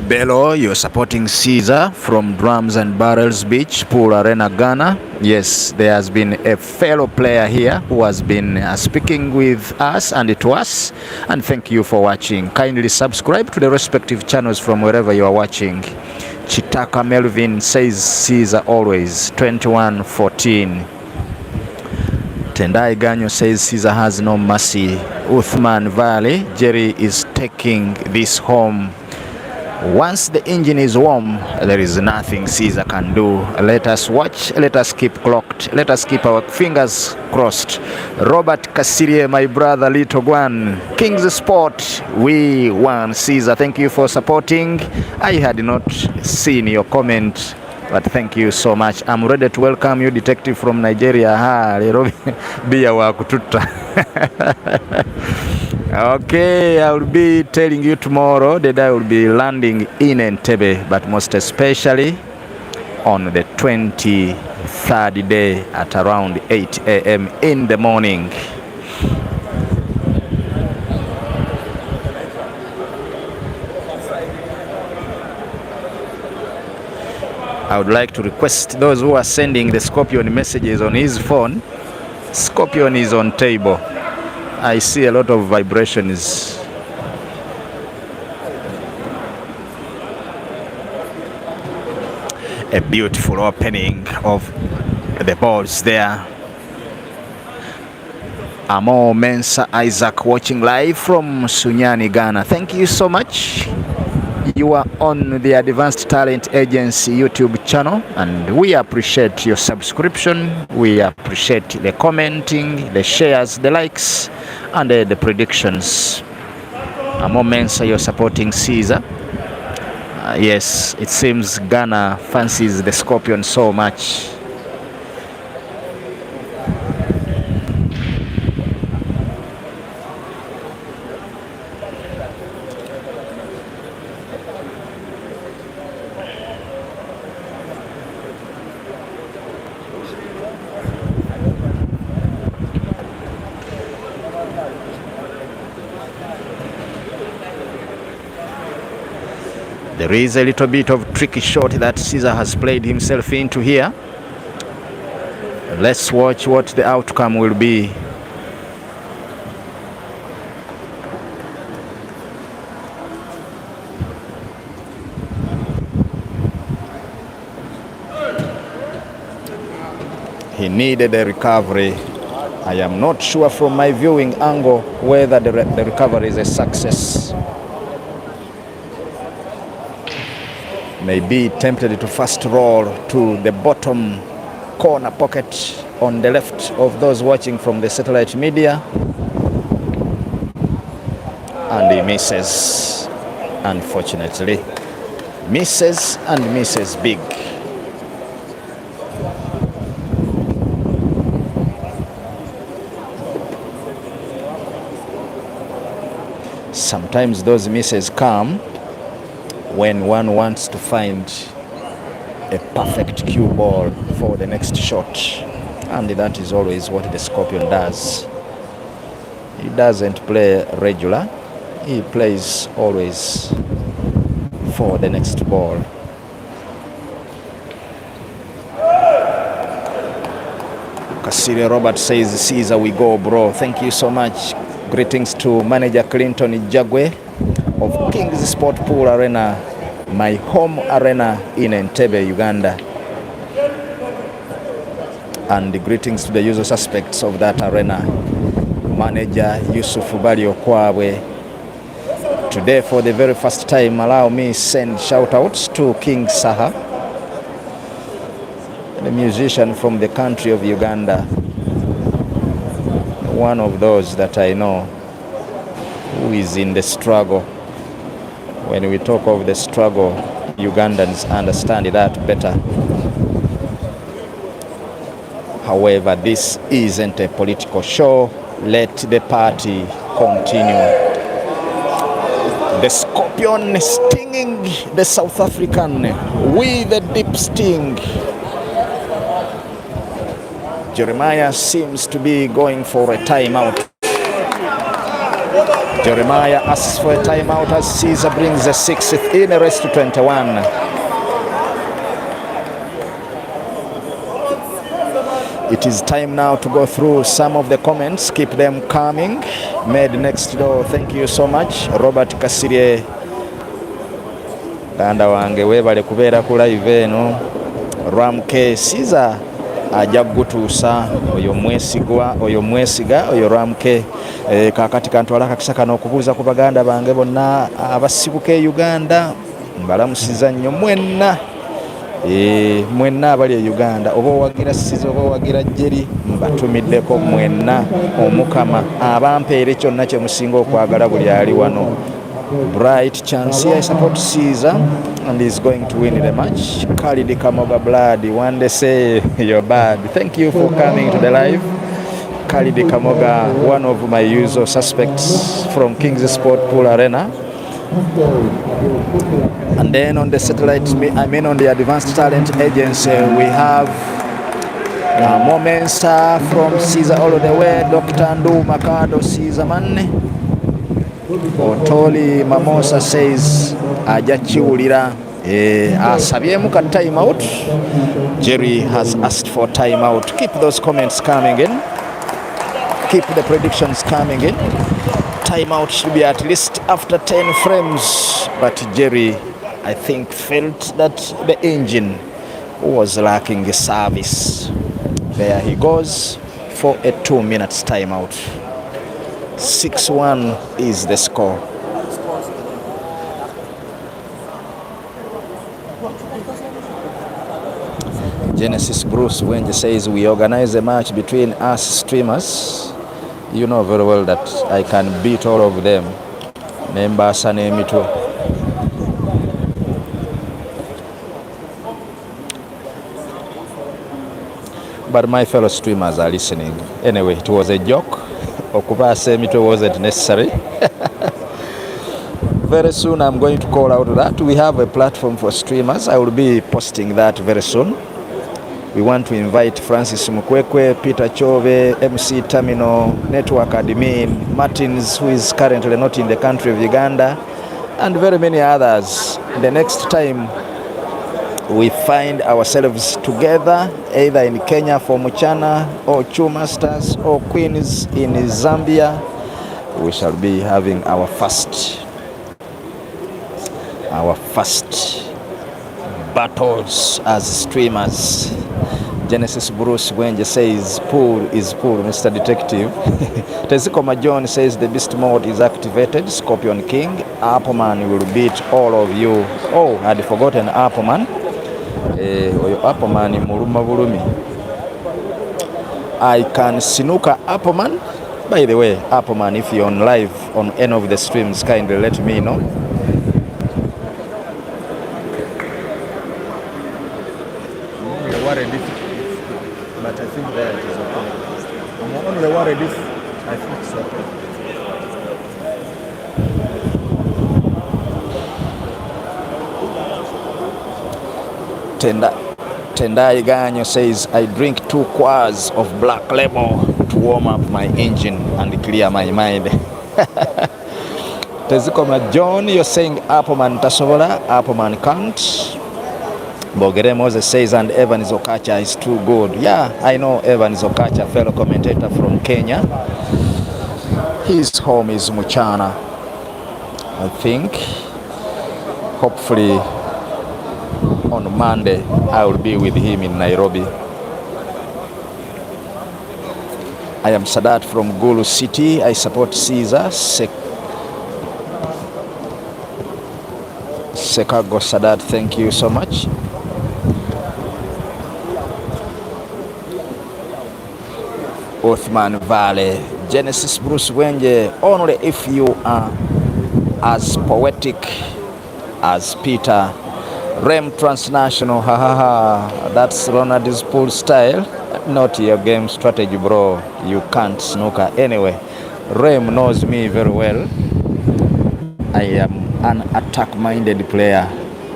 Bello, you're supporting Caesar from Drums and Barrels Beach, Pool Arena, Ghana. Yes, there has been a fellow player here who has been speaking with us and to us. And thank you for watching. Kindly subscribe to the respective channels from wherever you are watching. Chitaka Melvin says Caesar always, 21-14. Tendai Ganyo says Caesar has no mercy. Uthman Valley, Jerry is taking this home. Once the engine is warm, there is nothing Caesar can do. Let us watch, let us keep clocked, let us keep our fingers crossed. Robert Kasirie, my brother Little Gwan, King's Sport, we won. Caesar, thank you for supporting. I had not seen your comment, but thank you so much. I'm ready to welcome you, detective from Nigeria. Bia wa kututa. Okay, I will be telling you tomorrow that I will be landing in Entebbe, but most especially on the 23rd day at around 8 a.m. in the morning. I would like to request those who are sending the Scorpion messages on his phone. Scorpion is on table. I see a lot of vibrations. A beautiful opening of the balls there. Amo Mensa Isaac watching live from Sunyani, Ghana. Thank you so much. You are on the Advanced Talent Agency YouTube channel, and we appreciate your subscription. We appreciate the commenting, the shares, the likes, and the predictions. Amo Mensa, you're supporting Caesar. Yes, it seems Ghana fancies the Scorpion so much. There is a little bit of tricky shot that Caesar has played himself into here. Let's watch what the outcome will be. He needed a recovery. I am not sure from my viewing angle whether the recovery is a success. May be tempted to fast roll to the bottom corner pocket on the left of those watching from the satellite media, and he misses, unfortunately. Misses and misses big. Sometimes those misses come when one wants to find a perfect cue ball for the next shot, and that is always what the Scorpion does. He doesn't play regular, he plays always for the next ball. Kasire Robert says, Caesar, we go, bro. Thank you so much. Greetings to manager Clinton Jagwe of King's Sport Pool Arena, my home arena in Entebbe, Uganda. And greetings to the usual suspects of that arena. Manager Yusuf Balio Kwawe. Today, for the very first time, allow me send shout-outs to King Saha, the musician from the country of Uganda. One of those that I know who is in the struggle. When we talk of the struggle, Ugandans understand that better. However, this isn't a political show. Let the party continue. The scorpion stinging the South African with a deep sting. Jeremiah seems to be going for a timeout. Jeremiah asks for a timeout as Caesar brings the 6th in, a race to 21. It is time now to go through some of the comments. Keep them coming. Made next door, thank you so much. Robert Kasirye ganda wange webale kubeera ku live eno. Ramke Caesar ajja kutuusa oyo mwesiga oyo Ramke kakati kantwala kakisa kano okubuuza ku baganda bange bonna abasibuka e Uganda mbalamusiza nnyo mwenna. Mwenna abali e Uganda, oba owagira Caesar oba owagira Jerry, mbatumiddeko mwenna omukama abampeere kyonna kye musinga okwagala buli ali wano. Bright chance here, I support Caesar and he's going to win the match. Khalid Kamoga Blood, one day say you're bad. Thank you for coming to the live. Khalid Kamoga, one of my usual suspects from King's Sport Pool Arena. And then on the satellite, on the Advanced Talent Agency, we have Moments from Caesar all the way, Dr. Ndu Makado Caesar Manne. Otoli Mamosa says ajachiulira asabyemu ka timeout. Jerry has asked for timeout. Keep those comments coming in. Keep the predictions coming in. Timeout should be at least after 10 frames. But Jerry, I think, felt that the engine was lacking service. There he goes for a 2 minutes timeout. 6-1 is the score. Genesis Bruce Wenje says we organize a match between us streamers. You know very well that I can beat all of them. Nembasa nemitwe. But my fellow streamers are listening. Anyway, it was a joke. Okuba Semitwe wasn't necessary. Very soon I'm going to call out that we have a platform for streamers. I will be posting that very soon. We want to invite Francis Mukwekwe, Peter Chove, MC Terminal, Network Admin, Martins, who is currently not in the country of Uganda, and very many others. The next time we find ourselves together, either in Kenya for Muchana, or Chu Masters, or Queens in Zambia, we shall be having our first battles as streamers. Genesis Bruce Wenje says pool is pool, Mr. Detective. Tezikoma John says the beast mode is activated. Scorpion King, Appleman will beat all of you. Oh, I had forgotten Appleman. Appleman muluma bulumi. I can sinuka Appleman. By the way, Appleman, if you're on live on any of the streams, kindly let me know. But I think that is okay. I'm only worried if I think it's okay. Tendai Ganyo says, I drink 2 quarts of black label to warm up my engine and clear my mind. Tezikoma John, you're saying Appleman tasobola, Appleman can't. Bogere Moses says, and Evan Zokacha is too good. Yeah, I know Evan Zokacha, fellow commentator from Kenya. His home is Muchana, I think. Hopefully on Monday I will be with him in Nairobi. I am Sadat from Gulu City. I support Caesar. Sekago Sadat, thank you so much. Othman Valley. Genesis Bruce Wenje, only if you are as poetic as Peter. Rem Transnational, that's Ronald's pool style. Not your game strategy, bro. You can't snooker. Anyway, Rem knows me very well. I am an attack-minded player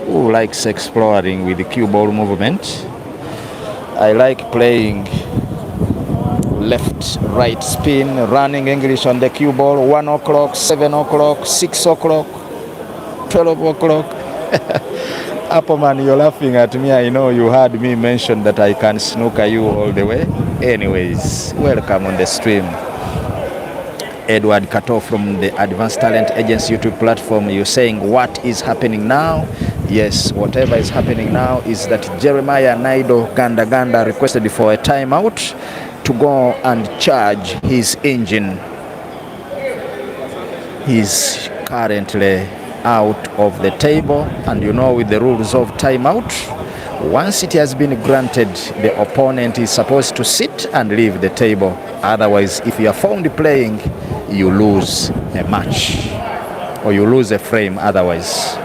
who likes exploring with the cue ball movement. I like playing left, right spin, running English on the cue ball, 1 o'clock, 7 o'clock, 6 o'clock, 12 o'clock. Appleman, you're laughing at me. I know you heard me mention that I can snooker you all the way. Anyways, welcome on the stream. Edward Kato from the Advanced Talent Agency YouTube platform. You're saying what is happening now? Yes, whatever is happening now is that Jeremiah Naido Ganda requested for a timeout to go and charge his engine. He's currently out of the table, and you know, with the rules of timeout, once it has been granted, the opponent is supposed to sit and leave the table. Otherwise, if you are found playing, you lose a match or you lose a frame otherwise.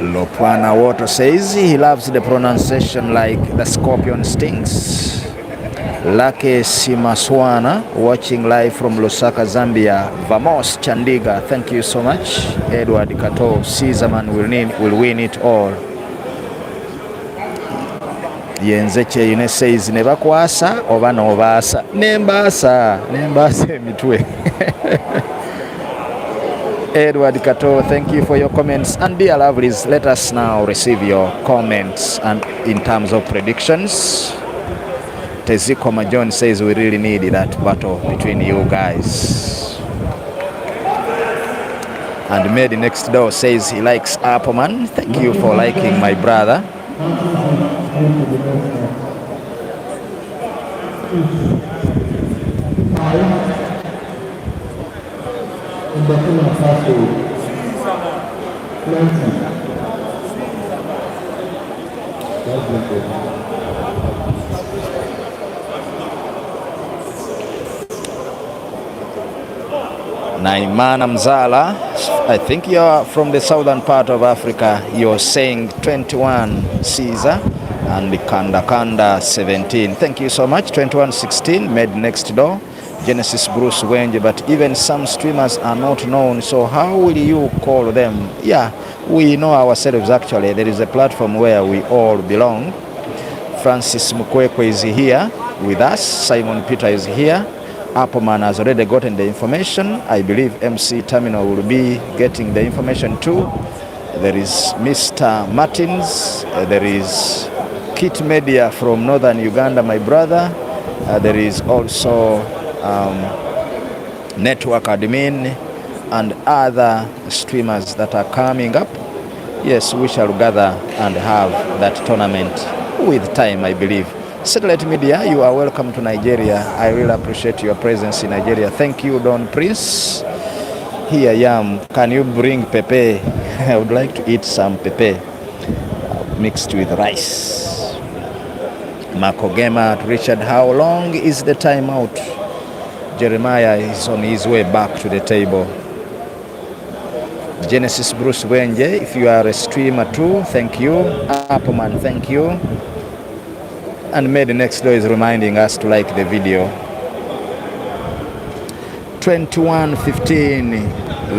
Lopwana Water says he loves the pronunciation like the scorpion stings. Lake Simaswana, watching live from Lusaka, Zambia. Vamos, Chandiga, thank you so much. Edward Kato, Caesarman will win it all. Yenzeche Ine says, never kwasa, oba novasa. Nembasa mitwe. Edward Kato, thank you for your comments. And dear lovelies, let us now receive your comments and in terms of predictions. Teziko Majon says we really need that battle between you guys. And Made Next Door says he likes Appleman. Thank you for liking my brother. Naimana Mzala, I think you're from the southern part of Africa. You're saying 21 Caesar and Kanda 17. Thank you so much. 21-16, Made Next Door. Genesis Bruce Wenje, but even some streamers are not known, so how will you call them? Yeah, we know ourselves actually. There is a platform where we all belong. Francis Mukwekwe is here with us. Simon Peter is here. Appleman has already gotten the information. I believe MC Terminal will be getting the information too. There is Mr. Martins. There is Kit Media from Northern Uganda, my brother. There is also Network Admin and other streamers that are coming up. Yes, we shall gather and have that tournament with time, I believe. Satellite Media, you are welcome to Nigeria. I really appreciate your presence in Nigeria. Thank you, Don Prince. Here I am. Can you bring pepe? I would like to eat some pepe mixed with rice. Marco Gema, Richard, how long is the timeout? Jeremiah is on his way back to the table. Genesis Bruce Wenje, if you are a streamer too, thank you. Appleman, thank you. And Made Next Door is reminding us to like the video. 21-15,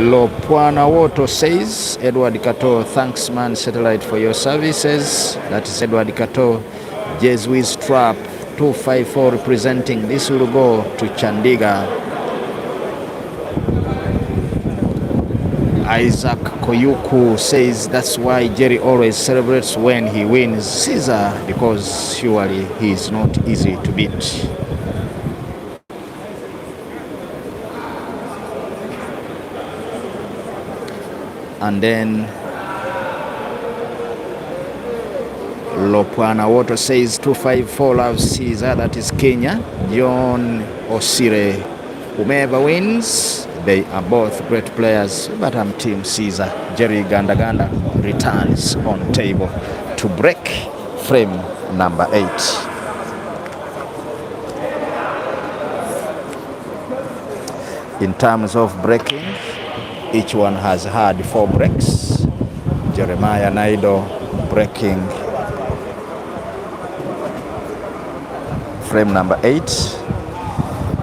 Lopwana Woto says, Edward Kato, thanks man Satellite for your services. That is Edward Kato. Jesuit Trap 254 representing. This will go to Chandiga. Isaac Koyuku says that's why Jerry always celebrates when he wins Caesar, because surely he is not easy to beat. And then Lopwana Water says 254 loves Caesar, that is Kenya. John Osire, whomever wins, they are both great players, but I'm Team Caesar. Jerry Gandaganda returns on table to break frame number 8. In terms of breaking, each one has had 4 breaks. Jeremiah Naido breaking frame number 8.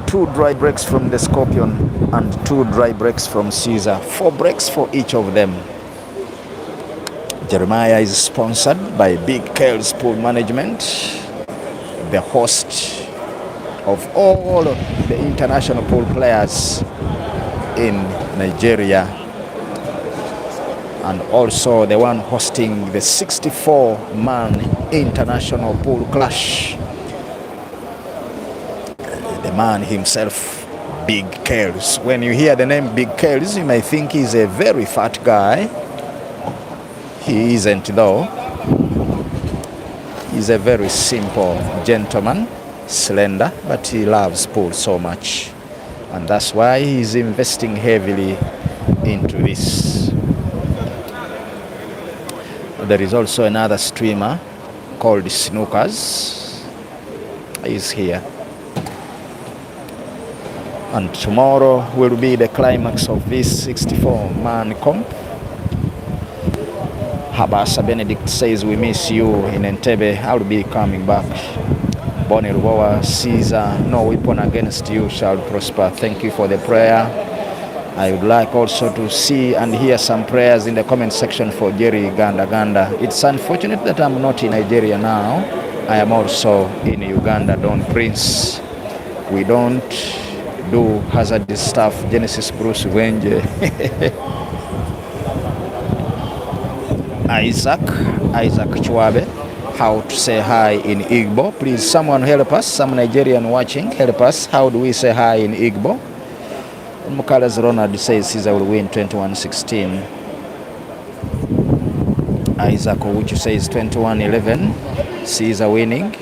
2 dry breaks from the Scorpion and 2 dry breaks from Caesar. 4 breaks for each of them. Jeremiah is sponsored by Big Kale's Pool Management, the host of all the international pool players in Nigeria, and also the one hosting the 64-man international pool clash. The man himself, Big Kales. When you hear the name Big Kales, you may think he's a very fat guy. He isn't, though. He's a very simple gentleman, slender, but he loves pool so much. And that's why he's investing heavily into this. There is also another streamer called Snookers. He's here. And tomorrow will be the climax of this 64-man comp. Habasa Benedict says, we miss you in Entebbe. I'll be coming back. Bonnie Rubowa, Caesar, no weapon against you shall prosper. Thank you for the prayer. I would like also to see and hear some prayers in the comment section for Jerry Gandaganda. It's unfortunate that I'm not in Nigeria now. I am also in Uganda, Don Prince. We don't do hazardous stuff. Genesis Bruce Wenje. Isaac Chwabe, how to say hi in Igbo. Please, someone help us. Some Nigerian watching, help us. How do we say hi in Igbo? Mukala's Ronald says Caesar will win 21-16. Isaac Owuchu says 21-11. Caesar winning.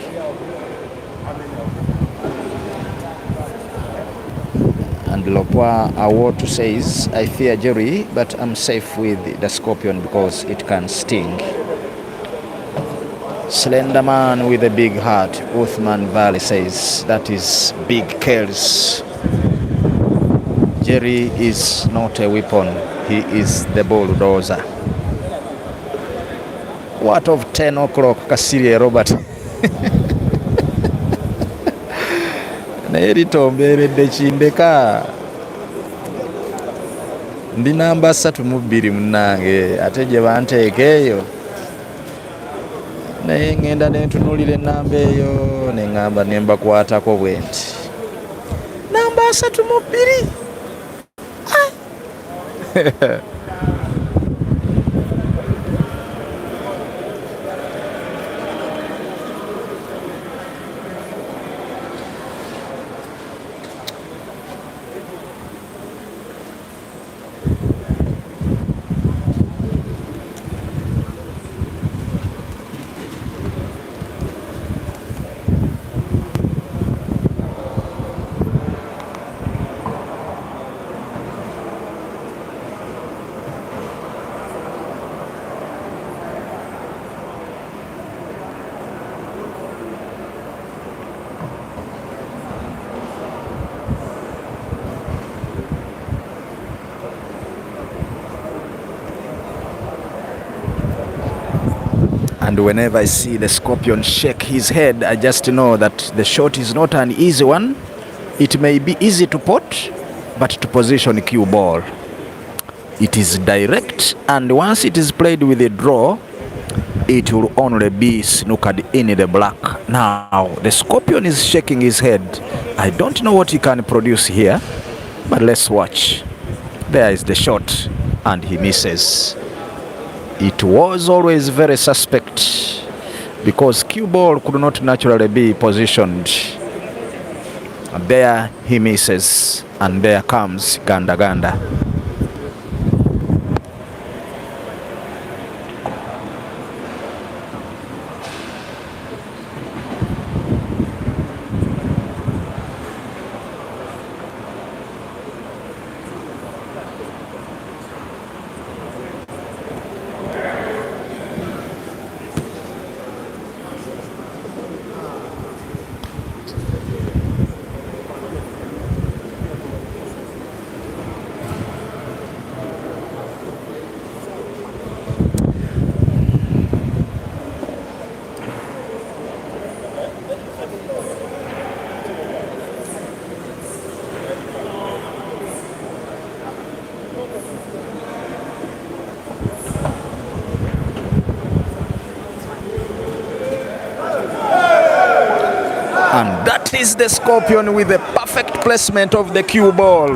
And Lopwa Awotu says, I fear Jerry, but I'm safe with the Scorpion because it can sting. Slender man with a big heart, Uthman Valley says, that is Big Kales. Jerry is not a weapon, he is the bulldozer. What of 10 o'clock, Kasirie Robert? Neritombere chindeka ndi namba 3 mu 2 munange ate gye banteekeeyo naye ngenda nentunulira enamba eyo neŋŋamba ne mbakwatako bwe nti namba 3 mu 2. And whenever I see the Scorpion shake his head, I just know that the shot is not an easy one. It may be easy to pot, but to position cue ball, it is direct, and once it is played with a draw, it will only be snookered in the black. Now, the Scorpion is shaking his head. I don't know what he can produce here, but let's watch. There is the shot. and he misses. It was always very suspect because cue ball could not naturally be positioned. There he misses, and there comes Ganda Ganda. And that is the Scorpion with the perfect placement of the cue ball.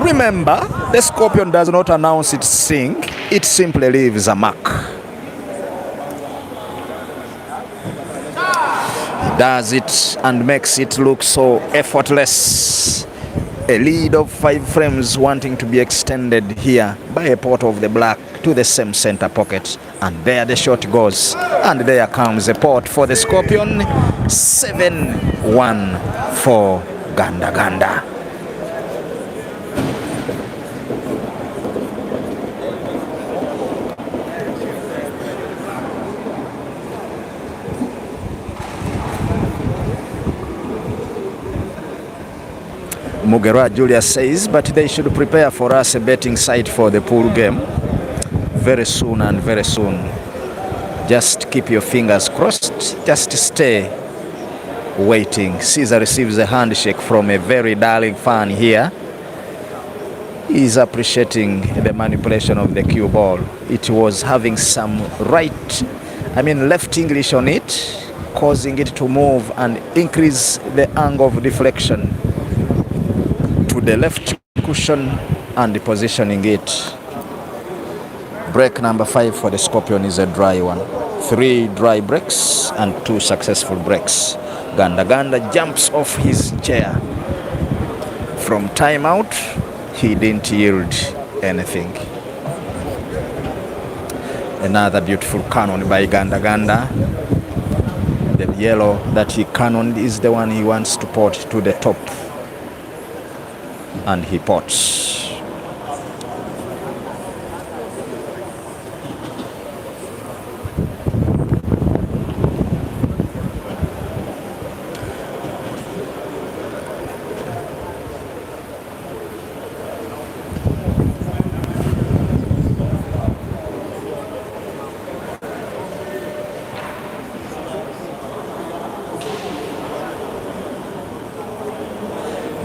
Remember, the Scorpion does not announce its sink, it simply leaves a mark. He does it and makes it look so effortless. A lead of 5 frames wanting to be extended here by a pot of the black to the same center pocket. And there the shot goes. And there comes a pot for the Scorpion. 7-1 for Ganda Ganda. Mugera Julius says, but they should prepare for us a betting site for the pool game very soon and very soon. Just keep your fingers crossed. Just stay waiting. Caesar receives a handshake from a very darling fan here. He's appreciating the manipulation of the cue ball. It was having some left English on it, causing it to move and increase the angle of deflection to the left cushion and positioning it. Break number 5 for the Scorpion is a dry one. 3 dry breaks and 2 successful breaks. Ganda Ganda jumps off his chair. From timeout, he didn't yield anything. Another beautiful cannon by Ganda Ganda. The yellow that he cannoned is the one he wants to pot to the top. And he pots.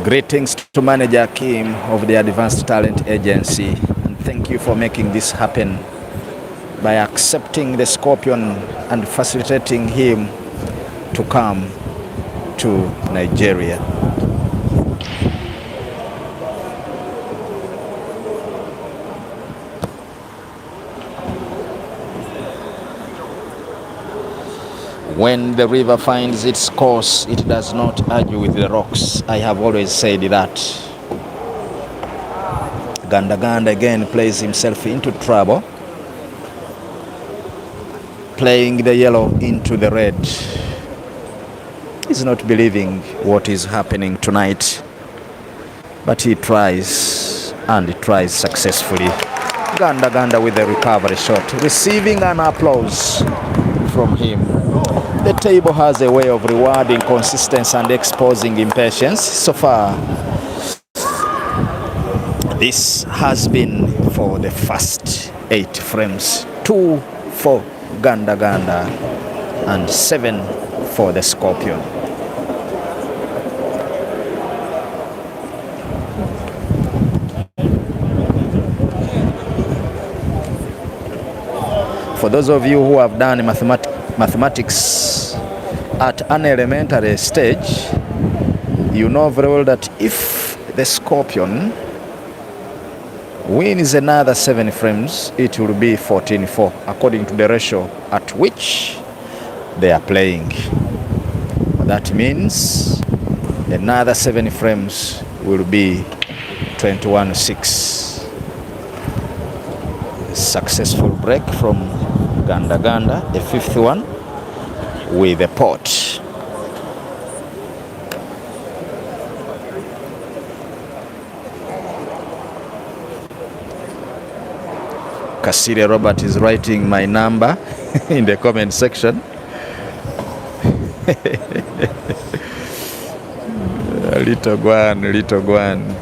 Greetings to Manager Kim of the Advanced Talent Agency, and thank you for making this happen by accepting the Scorpion and facilitating him to come to Nigeria. When the river finds its course, it does not argue with the rocks. I have always said that. Ganda Ganda again plays himself into trouble, playing the yellow into the red. He's not believing what is happening tonight, but he tries, and he tries successfully. Ganda Ganda with the recovery shot, receiving an applause from him. The table has a way of rewarding consistency and exposing impatience. So far, this has been for the first 8 frames. 2 for Ganda Ganda and 7 for the Scorpion. For those of you who have done mathematics at an elementary stage, you know very well that if the Scorpion wins another 7 frames, it will be 14-4 according to the ratio at which they are playing. That means another 7 frames will be 21-6. Successful break from Ganda Ganda, a 5th one with a pot. Kasire Robert is writing my number in the comment section. Little Guan.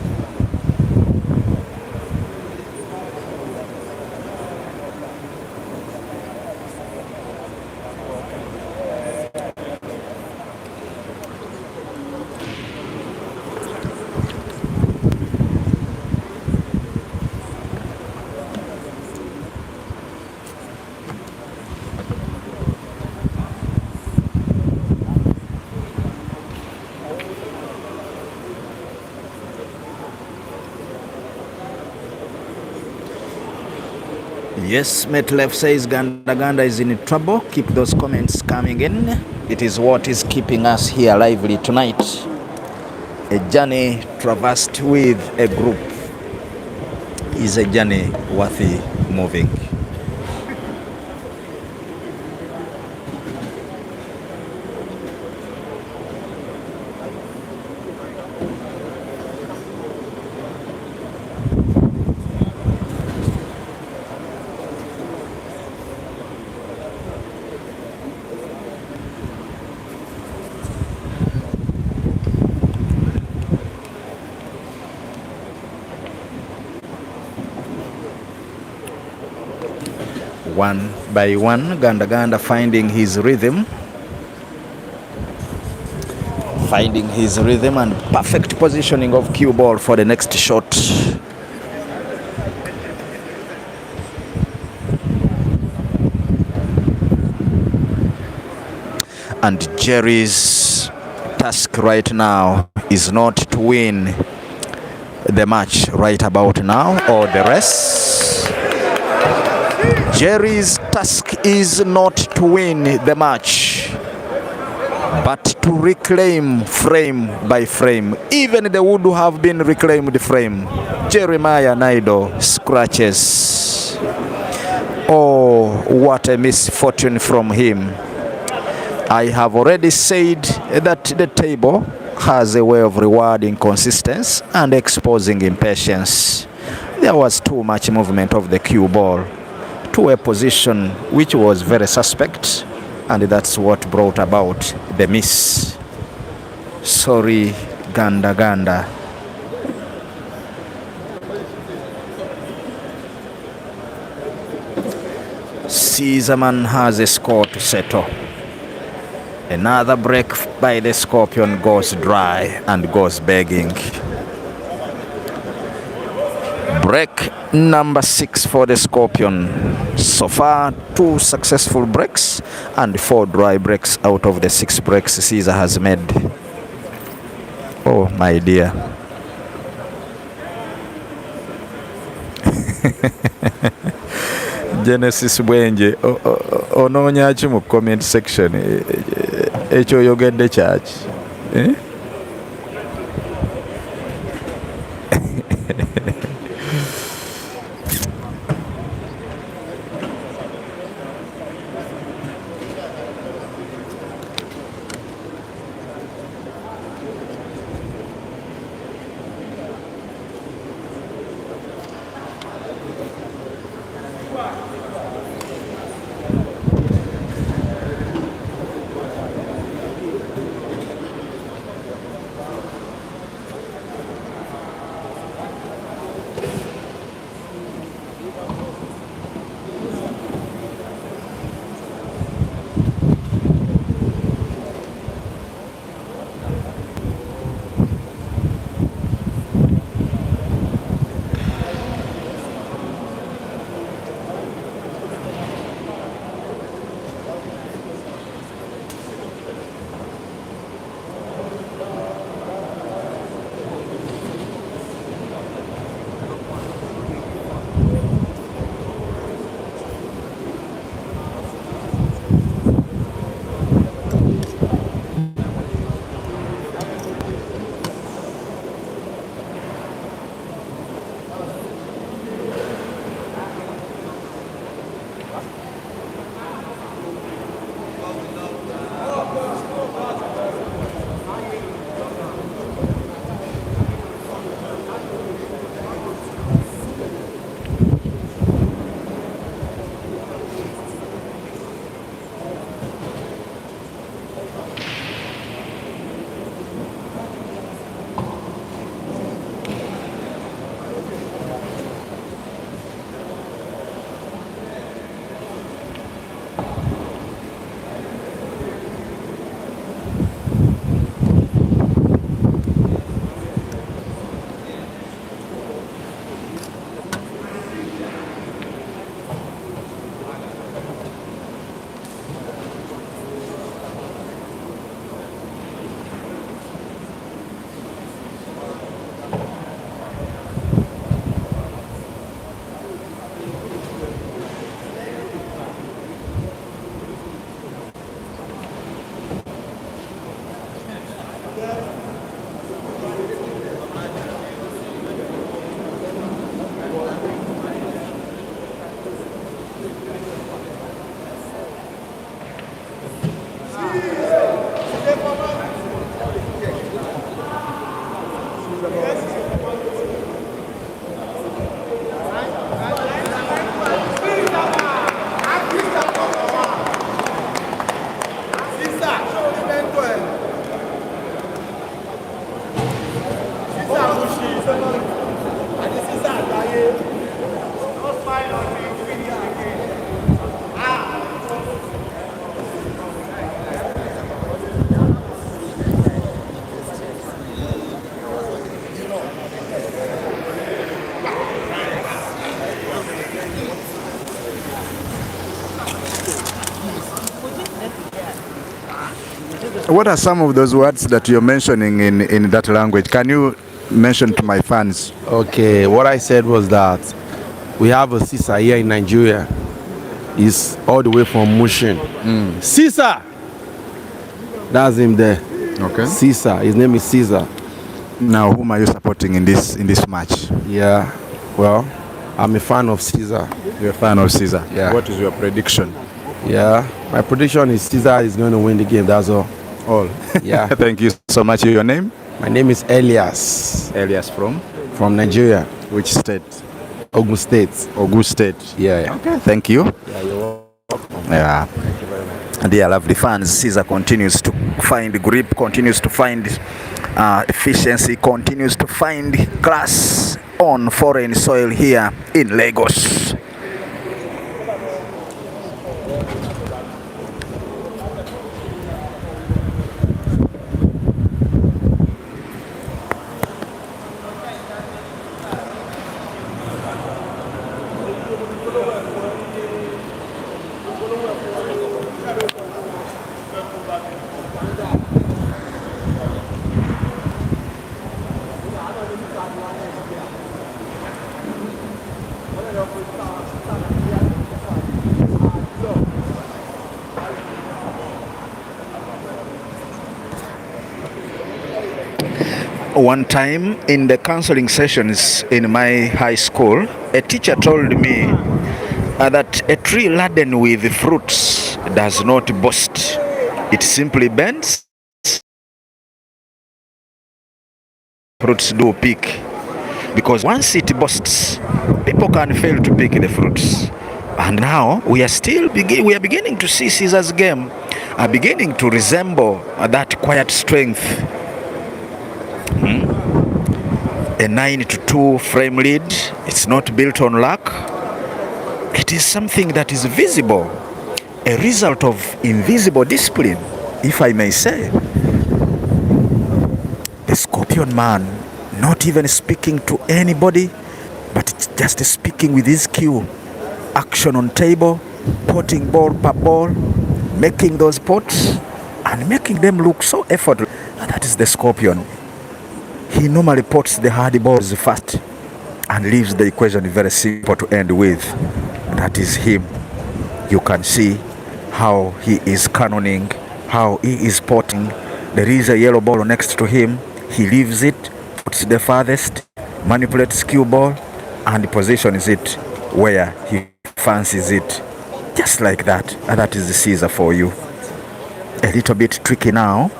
Yes, Metlef says Ganda Ganda is in trouble. Keep those comments coming in. It is what is keeping us here lively tonight. A journey traversed with a group is a journey worthy moving. One by one, Ganda Ganda finding his rhythm and perfect positioning of cue ball for the next shot. And Jerry's task right now is not to win the match right about now or the rest. Jerry's task is not to win the match, but to reclaim frame by frame. Even the would have been reclaimed frame. Jeremiah Naido scratches. Oh, what a misfortune from him. I have already said that the table has a way of rewarding consistency and exposing impatience. There was too much movement of the cue ball to a position which was very suspect, and that's what brought about the miss. Sorry, Ganda Ganda. Caesarman has a score to settle. Another break by the Scorpion goes dry and goes begging. Break number 6 for the Scorpion. So far, 2 successful breaks and 4 dry breaks out of the 6 breaks Caesar has made. Oh, my dear. Genesis Bwenje, onoonya ki mu comment section ekyo oyogedde kyaki? What are some of those words that you're mentioning in that language? Can you mention to my fans? Okay, what I said was that we have a Caesar here in Nigeria. He's all the way from Mushin. Caesar! That's him there. Okay. Caesar. His name is Caesar. Now, whom are you supporting in this match? Yeah. Well, I'm a fan of Caesar. You're a fan of Caesar. Yeah. What is your prediction? Yeah. My prediction is Caesar is going to win the game. That's all. All. Yeah. Thank you so much. Your name? My name is Elias. Elias from Nigeria. which state? Ogun State. Ogun State. Yeah. Okay. Thank you. Yeah, you're welcome. Yeah. Dear lovely fans, Caesar continues to find grip, continues to find efficiency, continues to find class on foreign soil here in Lagos. One time in the counseling sessions in my high school, a teacher told me that a tree laden with fruits does not boast. It simply bends. Fruits do pick. Because once it boasts, people can fail to pick the fruits. And now we are beginning to see Caesar's game are beginning to resemble that quiet strength. A 9-2 frame lead. It's not built on luck. It is something that is visible, a result of invisible discipline, if I may say. The Scorpion man, not even speaking to anybody, but it's just speaking with his cue. Action on table, potting ball per ball, making those pots and making them look so effortless. That is the Scorpion. He normally pots the hard balls first and leaves the equation very simple to end with. That is him. You can see how he is cannoning, how he is potting. There is a yellow ball next to him. He leaves it, puts the farthest, manipulates cue ball, and positions it where he fancies it. Just like that. And that is the Caesar for you. A little bit tricky now,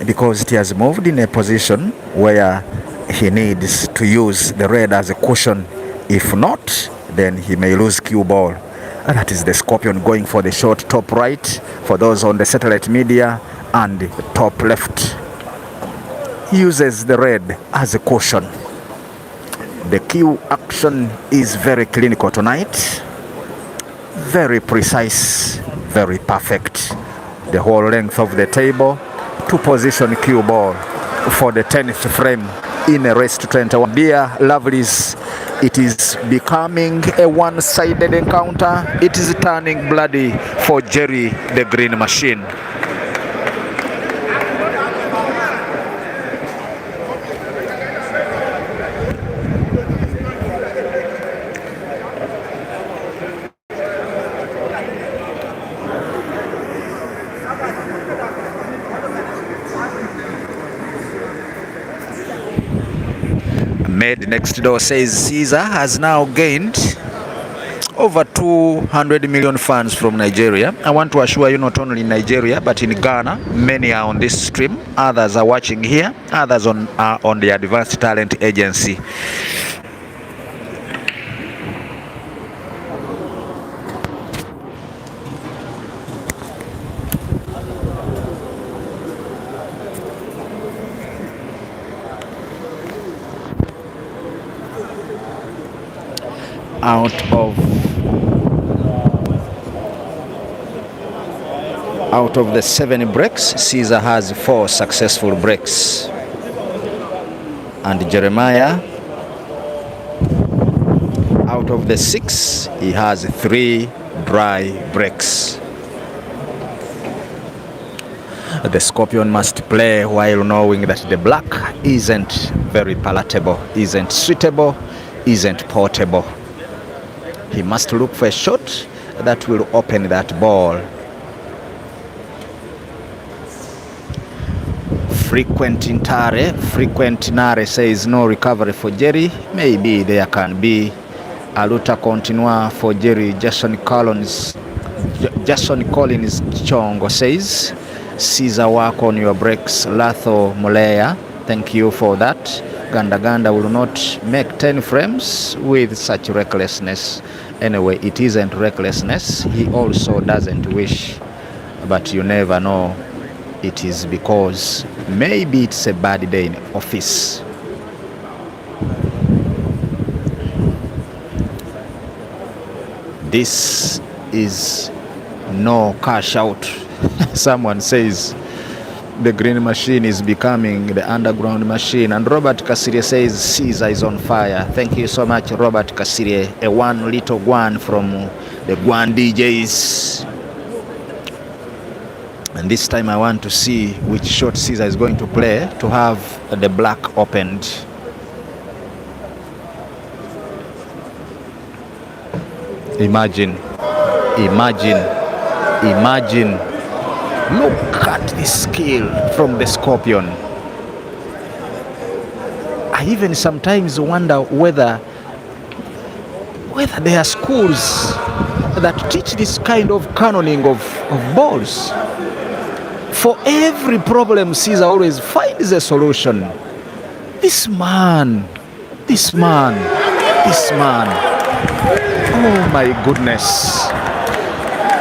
because he has moved in a position where he needs to use the red as a cushion. If not, then he may lose cue ball. And that is the Scorpion going for the short top right for those on the satellite media, and top left. He uses the red as a cushion. The cue action is very clinical tonight. Very precise, very perfect. The whole length of the table to position cue ball for the 10th frame in a race to 21. Dear lovelies, it is becoming a one-sided encounter. It is turning bloody for Jerry the Green Machine. Made next door says Caesar has now gained over 200 million fans from Nigeria. I want to assure you, not only in Nigeria but in Ghana, many are on this stream. Others are watching here. Others are on the Advanced Talent Agency. Out of the 7 breaks, Caesar has 4 successful breaks. And Jeremiah, out of the 6, he has 3 dry breaks. The Scorpion must play while knowing that the black isn't very palatable, isn't suitable, isn't portable. He must look for a shot that will open that ball. Frequent Nare says no recovery for Jerry. Maybe there can be a luta continua for Jerry. Jason Collins Chongo says, Caesar, work on your brakes. Latho Molea, thank you for that. Ganda will not make 10 frames with such recklessness. Anyway, it isn't recklessness. He also doesn't wish, but you never know. It is because maybe it's a bad day in office. This is no cash out. Someone says the green machine is becoming the underground machine. And Robert Kasirie says Caesar is on fire. Thank you so much, Robert Kasirie. A one little Guan from the Guan DJs. And this time I want to see which shot Caesar is going to play to have the black opened. Imagine. Look at this skill from the Scorpion. I even sometimes wonder whether there are schools that teach this kind of cannoning of balls. For every problem, Caesar always finds a solution. This man. Oh my goodness.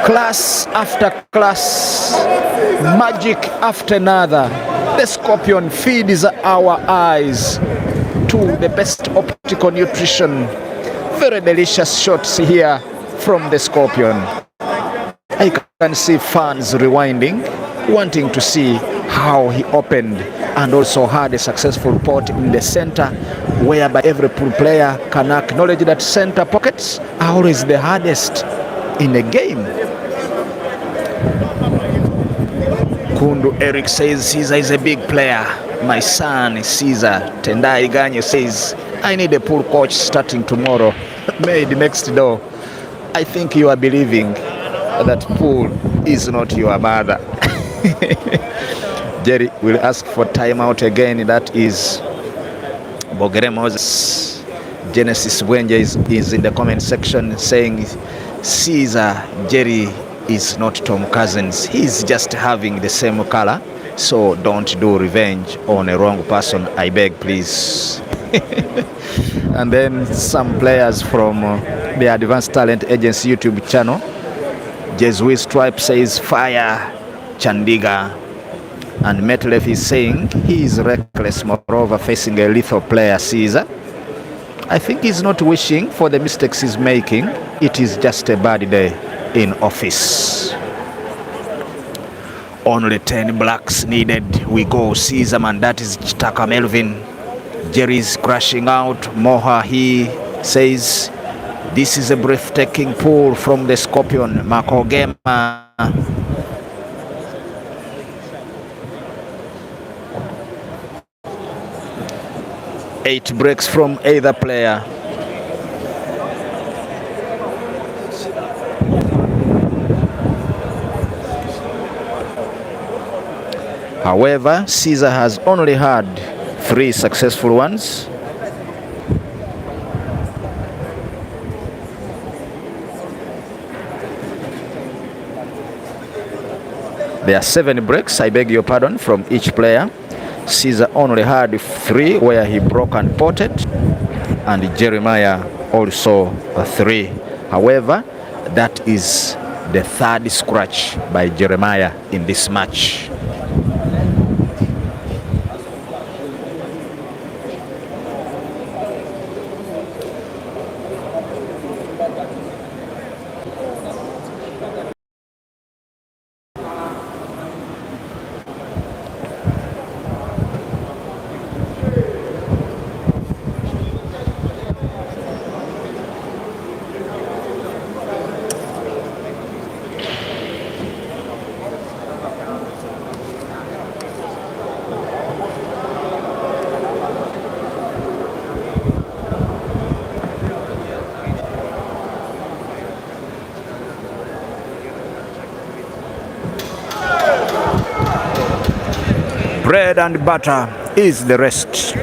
Class after class, magic after another. The Scorpion feeds our eyes to the best optical nutrition. Very delicious shots here from the Scorpion. I can see fans rewinding, wanting to see how he opened, and also had a successful pot in the center, whereby every pool player can acknowledge that center pockets are always the hardest in a game. Kundu Eric says Caesar is a big player. My son Caesar. Tendai Ganyo says I need a pool coach starting tomorrow. Made next door. I think you are believing that pool is not your mother. Jerry will ask for timeout again. That is Bogere Moses. Genesis Bwenje is in the comment section saying Caesar Jerry is not Tom Cousins. He's just having the same color. So don't do revenge on a wrong person, I beg, please. And then some players from the Advanced Talent Agency YouTube channel. Jesuit Stripe says fire Chandiga. And Metlef is saying he is reckless, moreover facing a lethal player, Caesar. I think he's not wishing for the mistakes he's making. It is just a bad day in office. Only 10 blacks needed. We go Caesar, man. That is Chitaka Melvin. Jerry's crashing out. Moha, he says this is a breathtaking pull from the Scorpion. Makogema. Eight breaks from either player. However, Caesar has only had 3 successful ones. There are 7 breaks, I beg your pardon, from each player. Caesar only had 3 where he broke and potted, and Jeremiah also 3. However, that is the 3rd scratch by Jeremiah in this match. Bread and butter is the rest.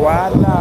Wala.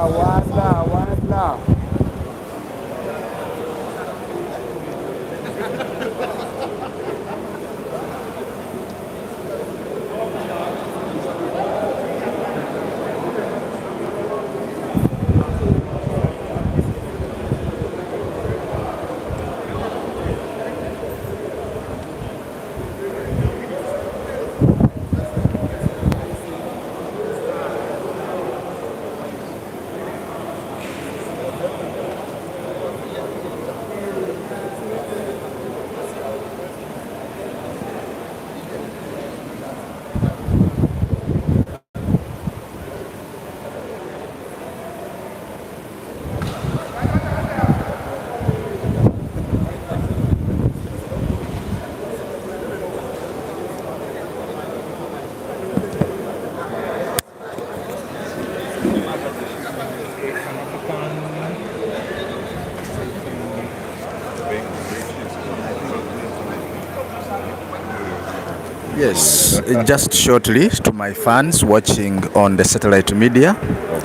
Yes, just shortly to my fans watching on the satellite media,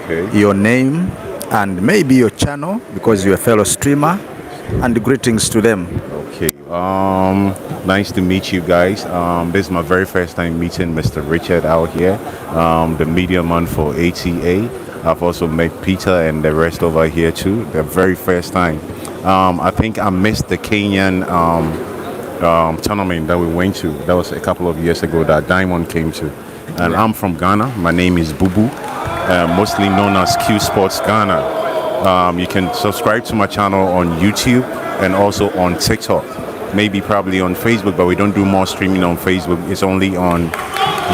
Okay. your name and maybe your channel because you're a fellow streamer, and greetings to them. Okay. Nice to meet you guys. This is my very first time meeting Mr. Richard out here, the media man for ATA. I've also met Peter and the rest over here too. The very first time. I think I missed the Kenyan tournament that we went to. That was a couple of years ago that Diamond came to. And I'm from Ghana. My name is Bubu, mostly known as Q Sports Ghana. You can subscribe to my channel on YouTube and also on TikTok. Maybe probably on Facebook, but we don't do more streaming on Facebook. It's only on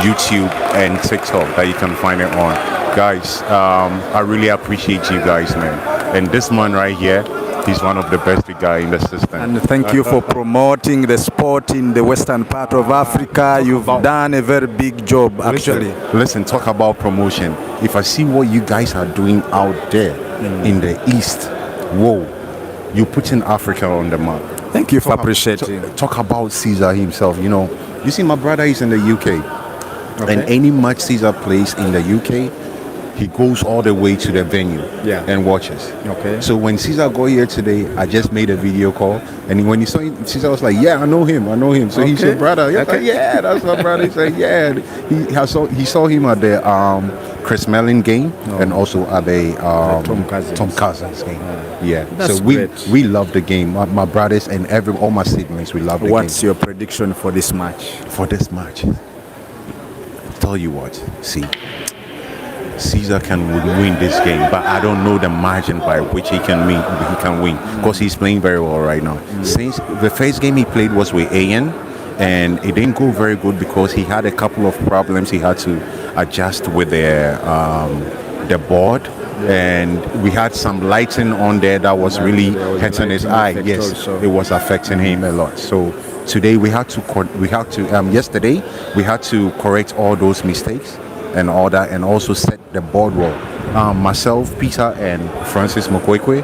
YouTube and TikTok that you can find it on. Guys, I really appreciate you guys, man. And this man right here, he's one of the best guy in the system. And thank you for promoting the sport in the western part of Africa. You've done a very big job, actually. Listen, talk about promotion. If I see what you guys are doing out there in the East, whoa, you're putting Africa on the map. Thank you for appreciating. Talk about Caesar himself. You know, you see, my brother is in the UK, and any match Caesar plays in the UK, he goes all the way to the venue and watches. Okay. So when Caesar got here today, I just made a video call, and when he saw him, Caesar was like, "Yeah, I know him. So he's your brother." He's like, "Yeah, that's my brother." He said, "Yeah." He saw him at the Chris Mellon game and also at the Tom Cousins game. That's so great. we love the game. My brothers and all my siblings, we love the game. What's your prediction for this match? For this match? Tell you what, see, Caesar can win this game, but I don't know the margin by which he can win because he's playing very well right now. Since the first game he played was with AN, and it didn't go very good because he had a couple of problems he had to adjust with the board, and we had some lighting on there that was really hurting his eye. Yes, also. it was affecting him a lot. So today yesterday we had to correct all those mistakes and all that, and also set the board well. Myself, Peter, and Francis Mokwekwe,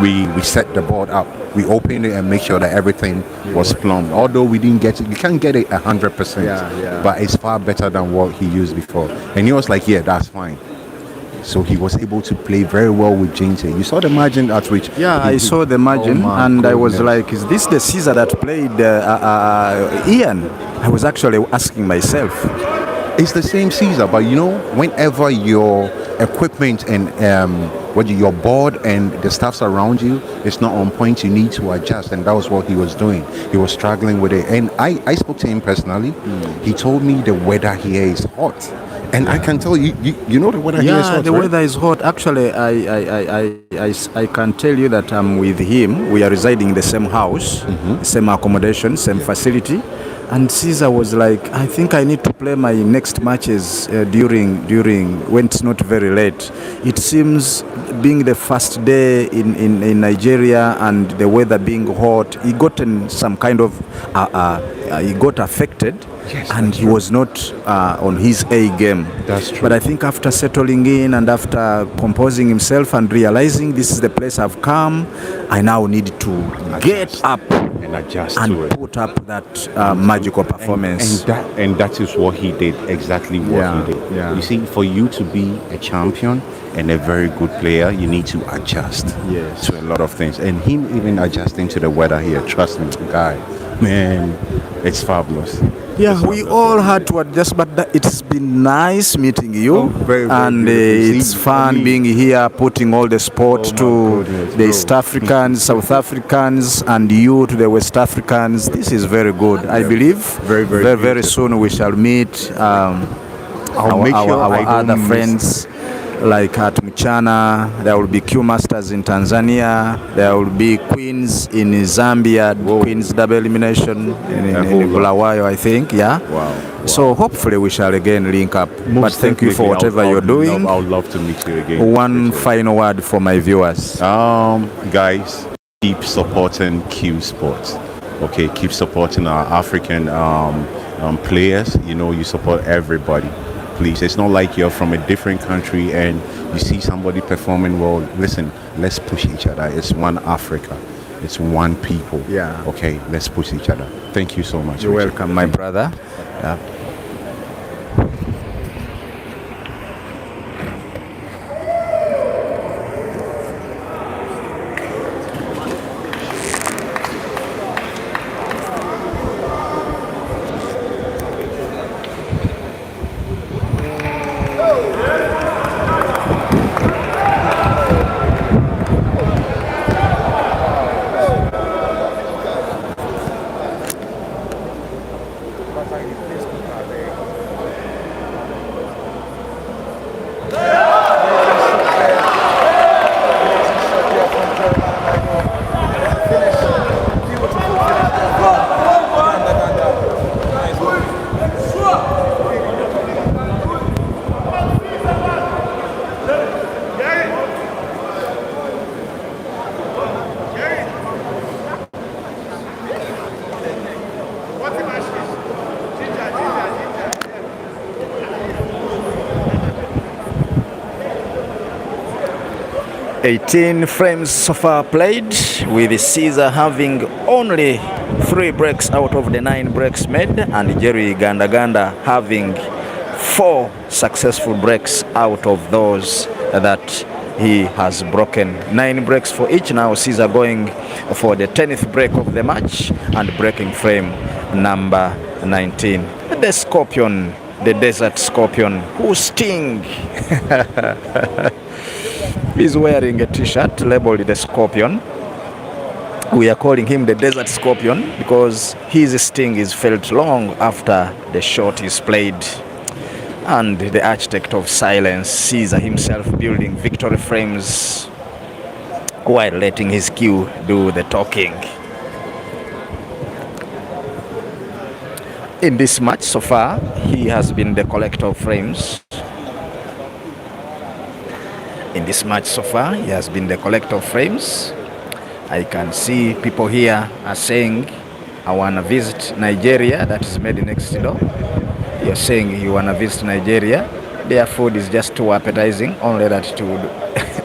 we set the board up. We opened it and make sure that everything was plumbed. Although we didn't get it, you can't get it 100%, but it's far better than what he used before. And he was like, "Yeah, that's fine." So he was able to play very well with Jinte. You saw the margin at which? Yeah, I saw the margin, and I was like, "Is this the Caesar that played Ian?" I was actually asking myself. It's the same Caesar, but you know, whenever your equipment and your board and the stuffs around you is not on point, you need to adjust, and that was what he was doing. He was struggling with it, and I spoke to him personally. He told me the weather here is hot, and I can tell you, you know the weather here is hot. Yeah, the weather is hot. Actually, I can tell you that I'm with him. We are residing in the same house, same accommodation, same facility. And Caesar was like, "I think I need to play my next matches during when it's not very late." It seems being the first day in Nigeria and the weather being hot, he got in some kind of he got affected. Yes, and he was not on his A game. That's true. But I think after settling in and after composing himself and realizing this is the place I've come, I now need to get up and adjust and to it. put up that magical performance. And that is what he did, exactly what Yeah, he did. yeah. You see, for you to be a champion and a very good player, you need to adjust Yes. to a lot of things. And him even adjusting to the weather here, trust me, guy, man, it's fabulous. Yeah, It's we fabulous. all had to adjust, but it's been nice meeting you. Oh, very, very and beautiful. it's See, fun I mean- being here, putting all the sport Oh, my to goodness, the bro. East Africans, South Africans, and you to the West Africans. This is very good. I believe Very, very very beautiful. soon we shall meet I'll make sure our I don't other miss- friends. Like at Mchana, there will be Q Masters in Tanzania, there will be Queens in Zambia, Whoa. Queens double elimination in A whole lot. Bulawayo, I think, yeah. Wow. So hopefully we shall again link up. But thank you for whatever you're doing. I would love to meet you again. One Richard. final word for my viewers. Guys, keep supporting Q Sports. Okay, keep supporting our African players. You know, you support everybody. Please, it's not like you're from a different country and you see somebody performing well. Listen, let's push each other. It's one Africa. It's one people. Yeah. Okay, let's push each other. Thank you so much. You're Richard. welcome, my brother. Yeah. 18 frames so far played, with Caesar having only 3 breaks out of the 9 breaks made, and Jerry Gandaganda having 4 successful breaks out of those that he has broken. 9 breaks for each. Now Caesar going for the 10th break of the match and breaking frame number 19. The Scorpion, the Desert Scorpion, who sting. He's wearing a t-shirt labeled the Scorpion. We are calling him the Desert Scorpion because his sting is felt long after the shot is played. And the architect of silence, Caesar himself, building victory frames while letting his cue do the talking. In this match so far, he has been the collector of frames. In this match so far, he has been the collector of frames. I can see people here are saying, I want to visit Nigeria. That is made next door. You're saying you want to visit Nigeria. Their food is just too appetizing, only that it would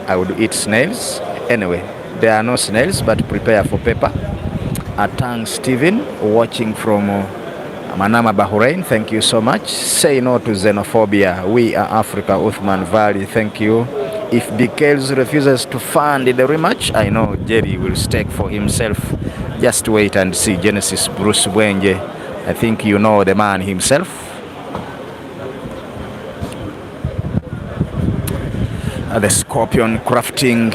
I would eat snails. Anyway, there are no snails, but prepare for paper. Atang Steven, watching from Manama, Bahrain, thank you so much. Say no to xenophobia. We are Africa, Uthman Valley, thank you. If Bikels refuses to fund the rematch, I know Jerry will stake for himself. Just wait and see. Genesis Bruce Wenje, I think you know the man himself. The Scorpion crafting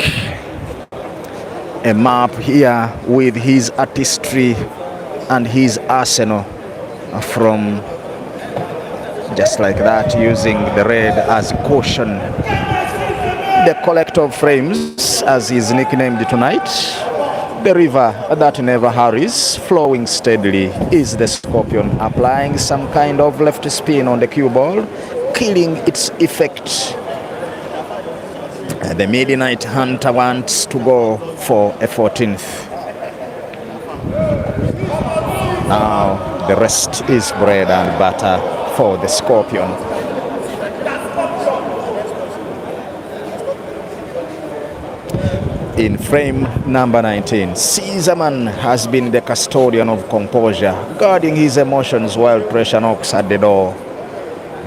a map here with his artistry and his arsenal from just like that, using the red as caution. The collector of frames, as is nicknamed tonight, the river that never hurries, flowing steadily, is the Scorpion, applying some kind of left spin on the cue ball, killing its effect. The Midnight Hunter wants to go for a 14th. Now the rest is bread and butter for the Scorpion. In frame number 19, Caesarman has been the custodian of composure, guarding his emotions while pressure knocks at the door,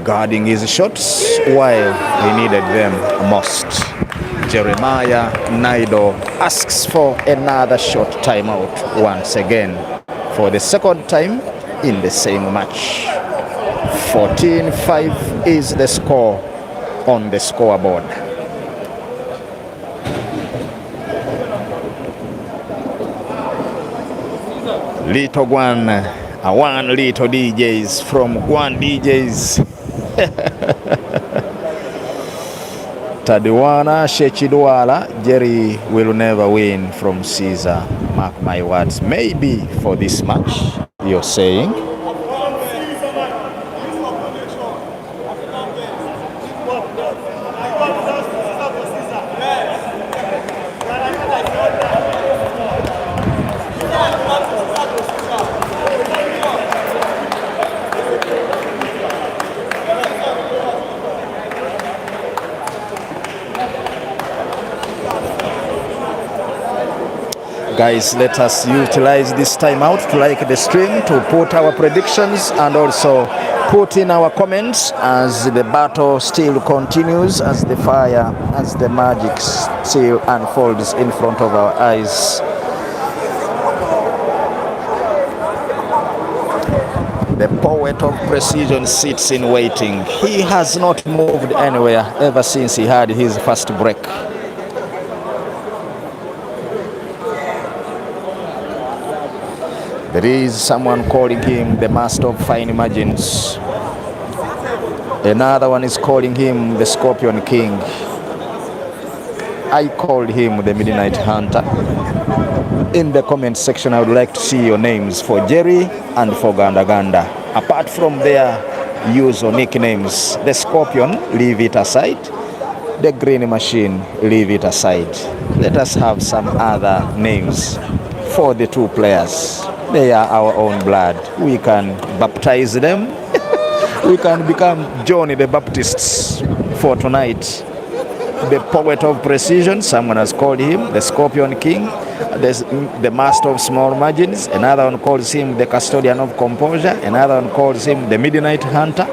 guarding his shots while he needed them most. Jeremiah Naido asks for another short timeout once again for the second time in the same match. 14-5 is the score on the scoreboard. Little Guan, one little DJs from Guan DJs. Tadiwana Shechidwala, Jerry will never win from Caesar. Mark my words. Maybe for this match, you're saying. Guys, let us utilize this timeout to like the stream, to put our predictions and also put in our comments as the battle still continues, as the fire, as the magic still unfolds in front of our eyes. The poet of precision sits in waiting. He has not moved anywhere ever since he had his first break. There is someone calling him the master of fine margins. Another one is calling him the Scorpion King. I called him the Midnight Hunter. In the comment section, I would like to see your names for Jerry and for Ganda Ganda. Apart from their use or nicknames, the Scorpion, leave it aside. The Green Machine, leave it aside. Let us have some other names for the two players. They are our own blood. We can baptize them. We can become Johnny the Baptists for tonight. The poet of precision, someone has called him the Scorpion King. The master of small margins. Another one calls him the custodian of composure. Another one calls him the Midnight Hunter.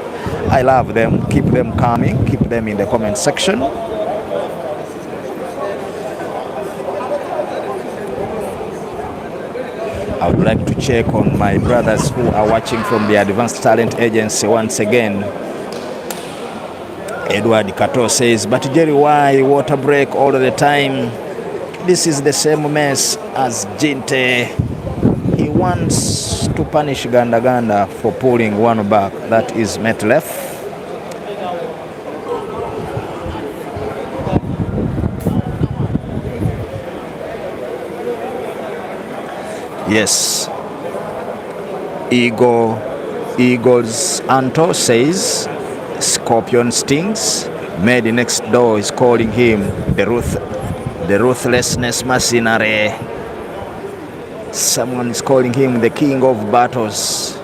I love them. Keep them coming. Keep them in the comment section. I would like to check on my brothers who are watching from the Advanced Talent Agency once again. Edward Kato says, but Jerry, why water break all the time? This is the same mess as Jinte. He wants to punish Ganda Ganda for pulling one back. That is Metlef. Yes. Eagles Anto says Scorpion stings. Made next door is calling him the ruthlessness mercenary. Someone is calling him the king of battles.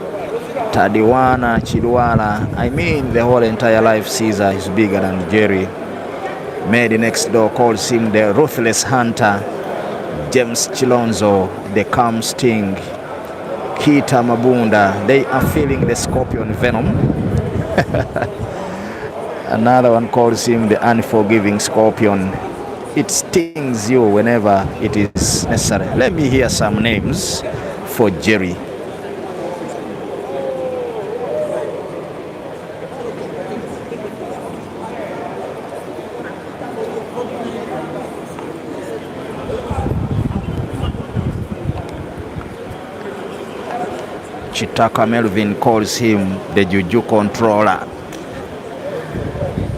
Tadiwana Chidwala. I mean, the whole entire life Caesar is bigger than Jerry. Made next door calls him the ruthless hunter. James Chilonzo, the calm sting. Kita Mabunda, they are feeling the scorpion venom. Another one calls him the unforgiving scorpion. It stings you whenever it is necessary. Let me hear some names for Jerry. Chitaka Melvin calls him the Juju controller.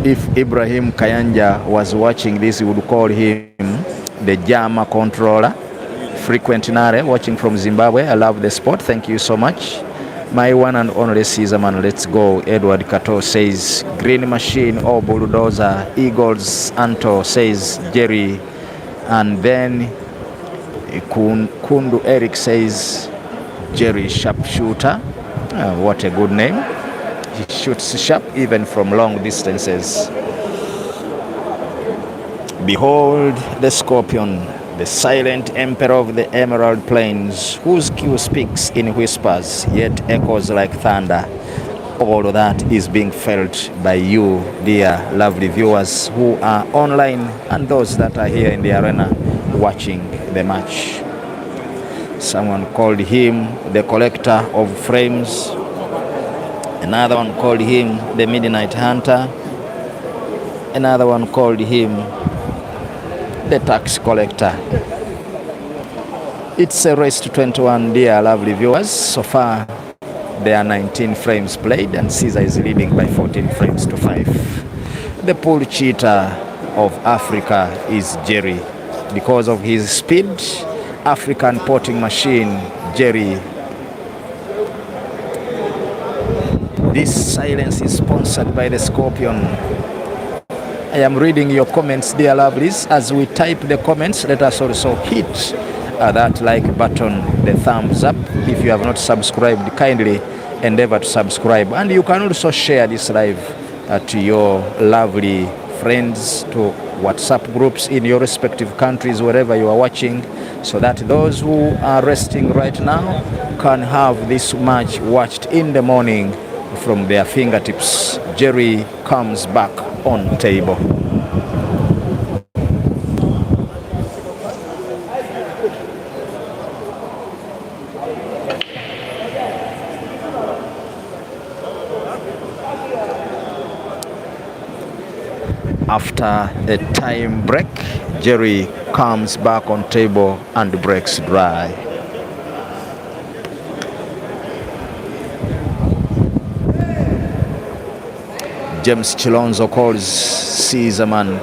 If Ibrahim Kayanja was watching this, he would call him the Jama controller. Frequent Nare watching from Zimbabwe. I love the sport. Thank you so much. My one and only Caesarman, let's go. Edward Kato says Green Machine or Bulldozer. Eagles Anto says Jerry. And then Kundu Eric says Jerry Sharpshooter. What a good name. He shoots sharp even from long distances. Behold the Scorpion, The silent emperor of the Emerald Plains, whose cue speaks in whispers, yet echoes like thunder. All of that is being felt by you, dear lovely viewers who are online and those that are here in the arena watching the match. Someone called him the collector of frames. Another one called him the Midnight Hunter. Another one called him the tax collector. It's a race to 21, dear lovely viewers. So far, there are 19 frames played and Caesar is leading by 14 frames to 5. The pool cheater of Africa is Jerry. Because of his speed, African potting machine, Jerry. This silence is sponsored by the Scorpion. I am reading your comments, dear lovelies. As we type the comments, let us also hit that like button, the thumbs up. If you have not subscribed, kindly endeavor to subscribe. And you can also share this live to your lovely friends, to WhatsApp groups in your respective countries, wherever you are watching, so that those who are resting right now can have this match watched in the morning from their fingertips. Jerry comes back on table. After a time break, Jerry comes back on table and breaks dry. James Chilonzo calls Caesarman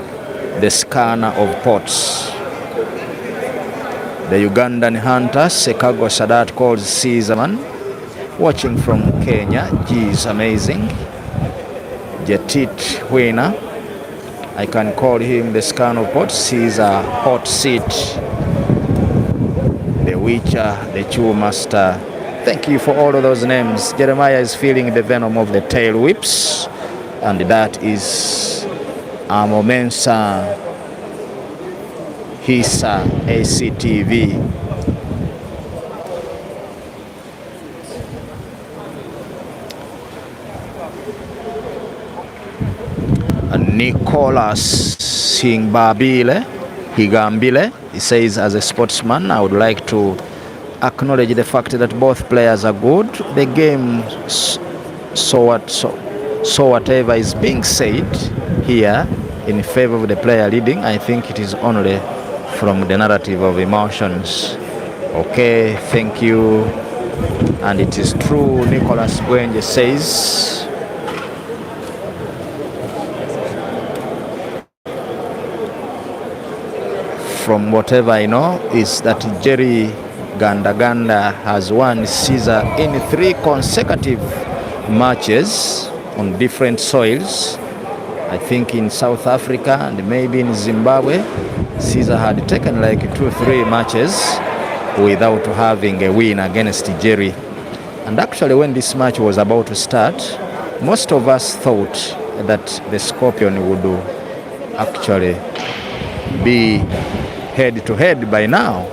the scanner of pots. The Ugandan hunter Sekago Sadat calls Caesarman, watching from Kenya, geez, amazing. Jetit Wina, I can call him the scan of pots. Caesar hot seat. The Witcher, the Chew Master. Thank you for all of those names. Jeremiah is feeling the venom of the tail whips. And that is Amomensa Hisa ACTV. Nicholas Singbabile Higambile, he says, as a sportsman, I would like to acknowledge the fact that both players are good. The game, so whatever is being said here in favor of the player leading, I think it is only from the narrative of emotions. Okay, thank you. And it is true, Nicholas Gwenje says. From whatever I know is that Jerry Gandaganda has won Caesar in 3 consecutive matches on different soils. I think in South Africa and maybe in Zimbabwe, Caesar had taken like 2 or 3 matches without having a win against Jerry. And actually when this match was about to start, most of us thought that the Scorpion would actually be head to head by now.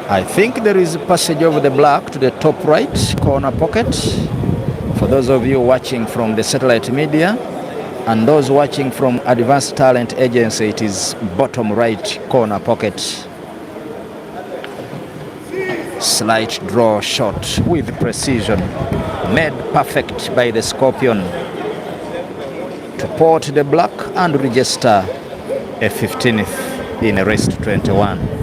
I think there is a passage over the black to the top right corner pocket. For those of you watching from the satellite media and those watching from Advanced Talent Agency, it is bottom right corner pocket. Slight draw shot with precision, made perfect by the Scorpion to port the black and register a 15th in a race to 21.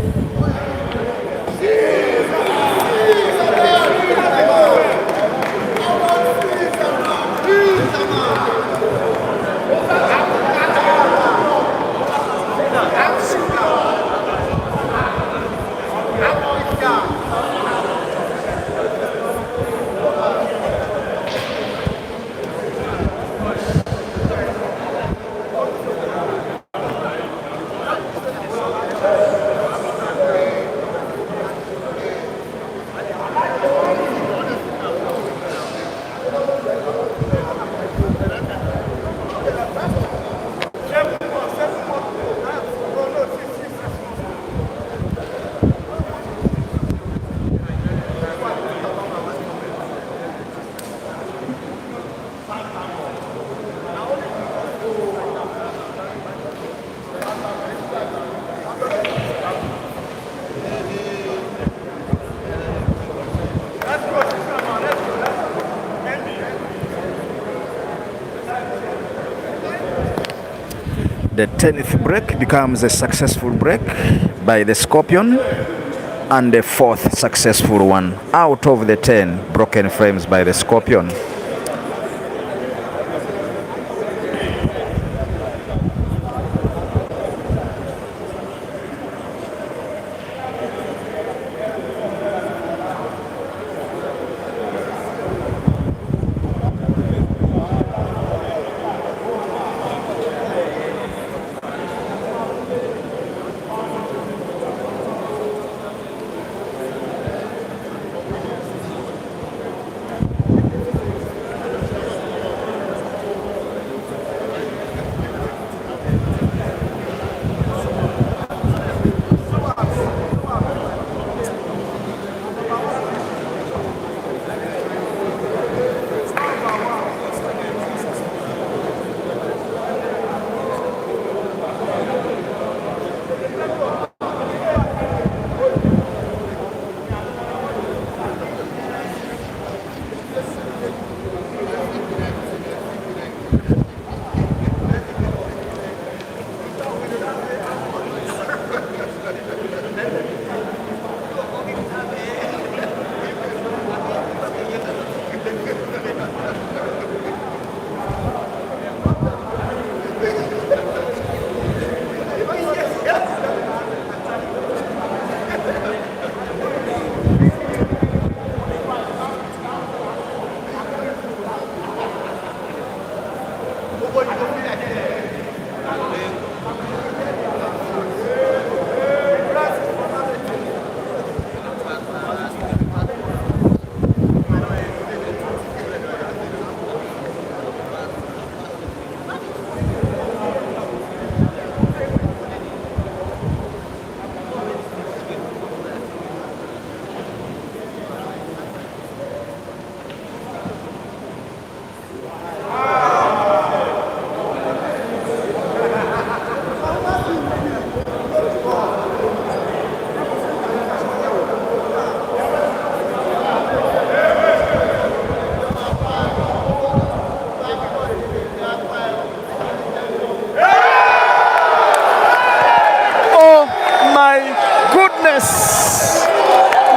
The 10th break becomes a successful break by the Scorpion, and the 4th successful one out of the 10 broken frames by the Scorpion.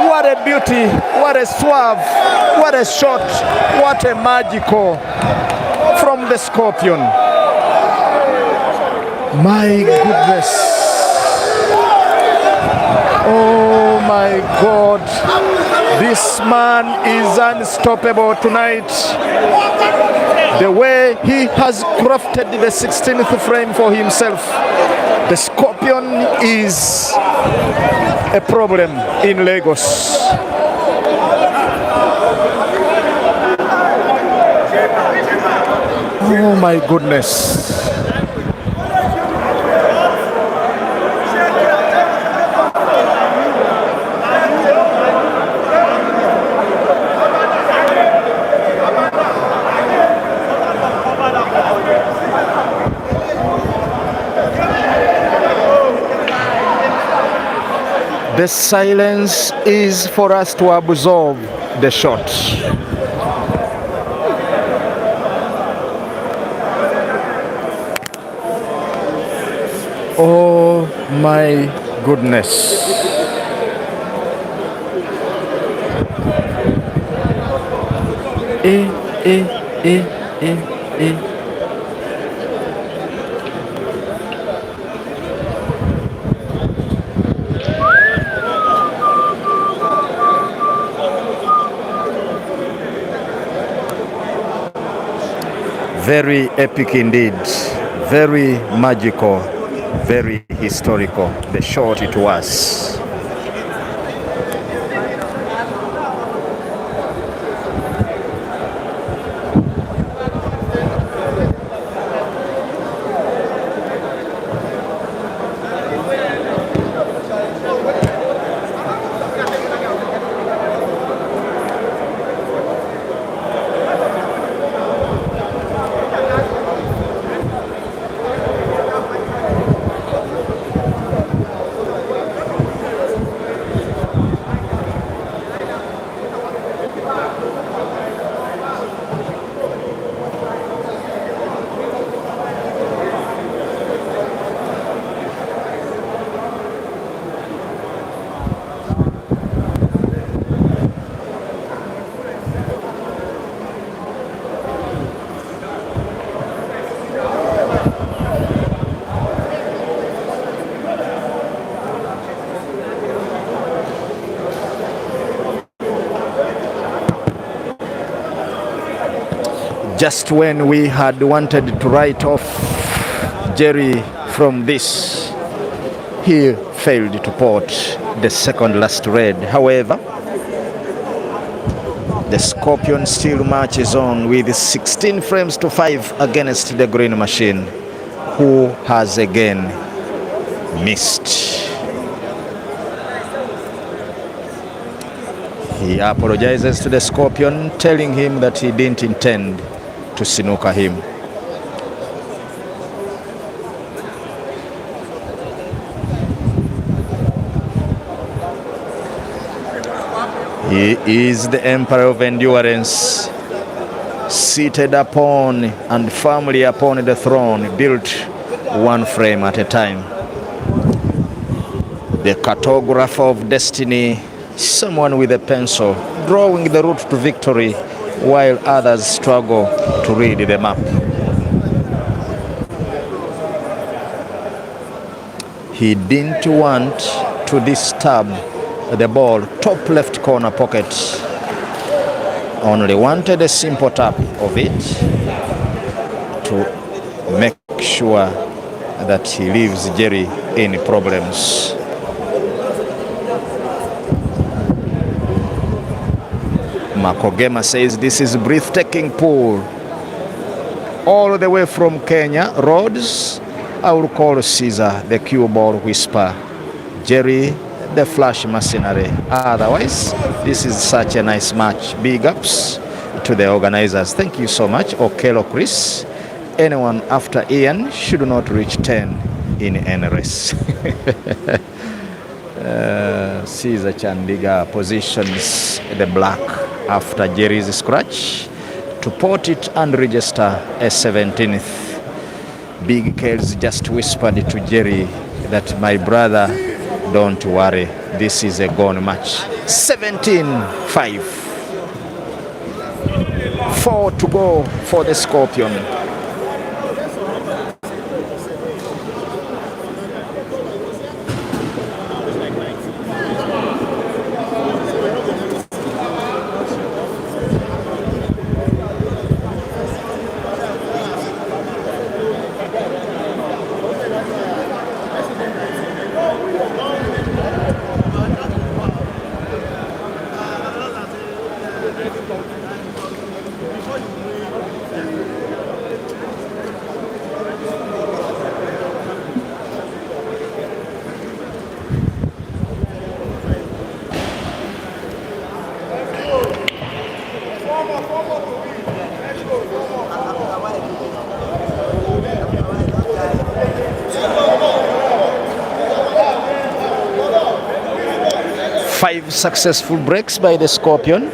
What a beauty, what a swerve, what a shot, what a magical from the Scorpion. My goodness. Oh my God. This man is unstoppable tonight. The way he has crafted the 16th frame for himself. The Scorpion is a problem in Lagos. Oh my goodness. The silence is for us to absorb the shot. Oh my goodness. Eh. Very epic indeed, very magical, very historical, the shot it was. Just when we had wanted to write off Jerry from this, he failed to port the second last red. However, the Scorpion still marches on with 16 frames to 5 against the Green Machine, who has again missed. He apologizes to the Scorpion, telling him that he didn't intend to snooker him. He is the Emperor of Endurance, seated upon and firmly upon the throne, built one frame at a time. The cartographer of destiny, someone with a pencil, drawing the route to victory while others struggle to read the map. He didn't want to disturb the ball top left corner pocket, only wanted a simple tap of it to make sure that he leaves Jerry in problems. Makogema says this is breathtaking pool. All the way from Kenya, Rhodes, I will call Caesar the cue ball whisper, Jerry the flash mercenary. Otherwise, this is such a nice match. Big ups to the organizers. Thank you so much. Okelo Chris. Anyone after Ian should not reach 10 in any race. Caesar Chandiga positions the black after Jerry's scratch to port it and register a 17th. Big Kales just whispered to Jerry that my brother, don't worry, this is a gone match. 17-5. 4 to go for the Scorpion. Five successful breaks by the Scorpion.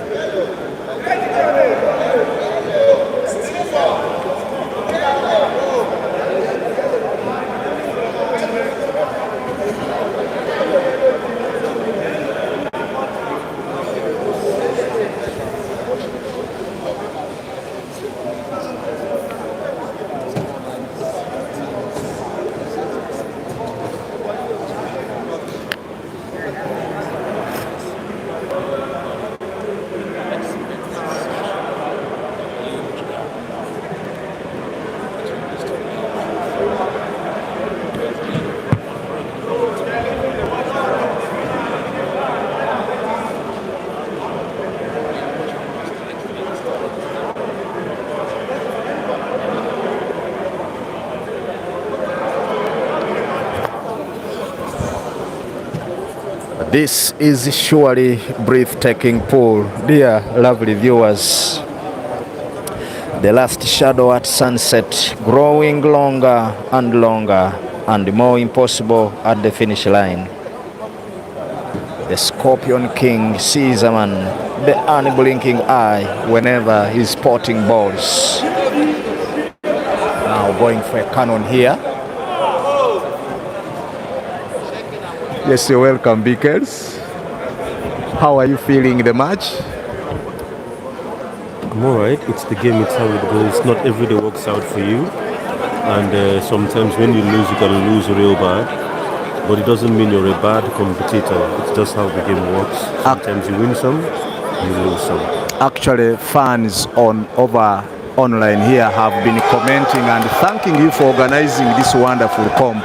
This is surely breathtaking pool, dear lovely viewers. The last shadow at sunset growing longer and longer and more impossible at the finish line. The Scorpion King sees a man, the unblinking eye whenever he's spotting balls. Now going for a cannon here. Yes, you're welcome, Bickers. How are you feeling the match? I'm alright. It's the game, it's how it goes. Not every day works out for you. And sometimes when you lose, you can lose real bad. But it doesn't mean you're a bad competitor. It's just how the game works. Sometimes you win some, you lose some. Actually, fans on over online here have been commenting and thanking you for organizing this wonderful comp.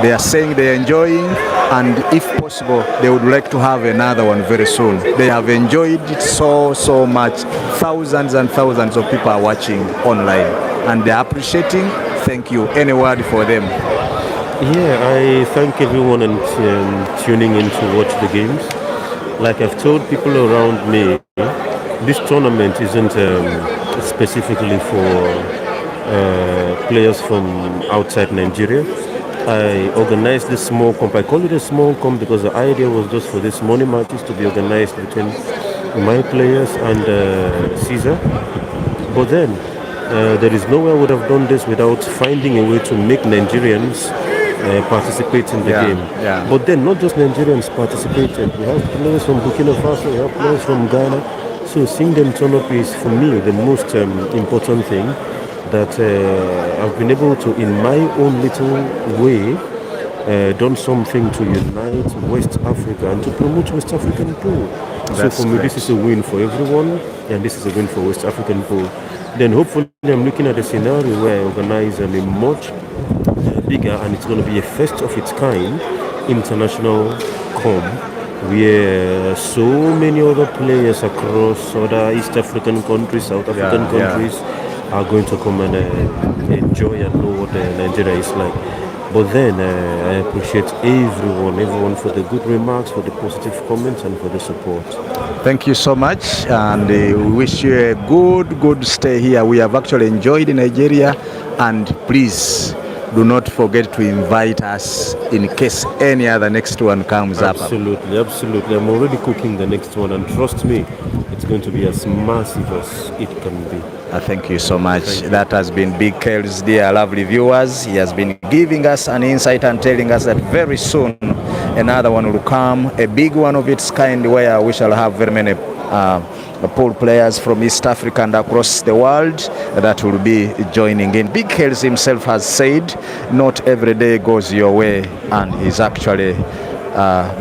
They are saying they are enjoying, and if possible, they would like to have another one very soon. They have enjoyed it so much. Thousands and thousands of people are watching online, and they are appreciating. Thank you. Any word for them? Yeah, I thank everyone and tuning in to watch the games. Like I've told people around me, this tournament isn't specifically for players from outside Nigeria. I organized this small comp. I call it a small comp because the idea was just for these money matches to be organized between my players and Caesar. But then, there is no way I would have done this without finding a way to make Nigerians participate in the game. Yeah. But then, not just Nigerians participated. We have players from Burkina Faso, we have players from Ghana. So seeing them turn up is, for me, the most important thing. That I've been able to, in my own little way, done something to unite West Africa and to promote West African pool. So for me, this is a win for everyone, and this is a win for West African pool. Then hopefully I'm looking at a scenario where I organize a much bigger, and it's going to be a first of its kind international comp, where so many other players across other East African countries, South African countries are going to come and enjoy and know what Nigeria is like. But then I appreciate everyone for the good remarks, for the positive comments, and for the support. Thank you so much, and we wish you a good stay here. We have actually enjoyed Nigeria, and please do not forget to invite us in case any other next one comes up. Absolutely. I'm already cooking the next one, and trust me, it's going to be as massive as it can be. Thank you so much. That has been Big Kel's, dear lovely viewers. He has been giving us an insight and telling us that very soon another one will come, a big one of its kind, where we shall have very many pool players from East Africa and across the world that will be joining in. Big Kel's himself has said, not every day goes your way, and he's actually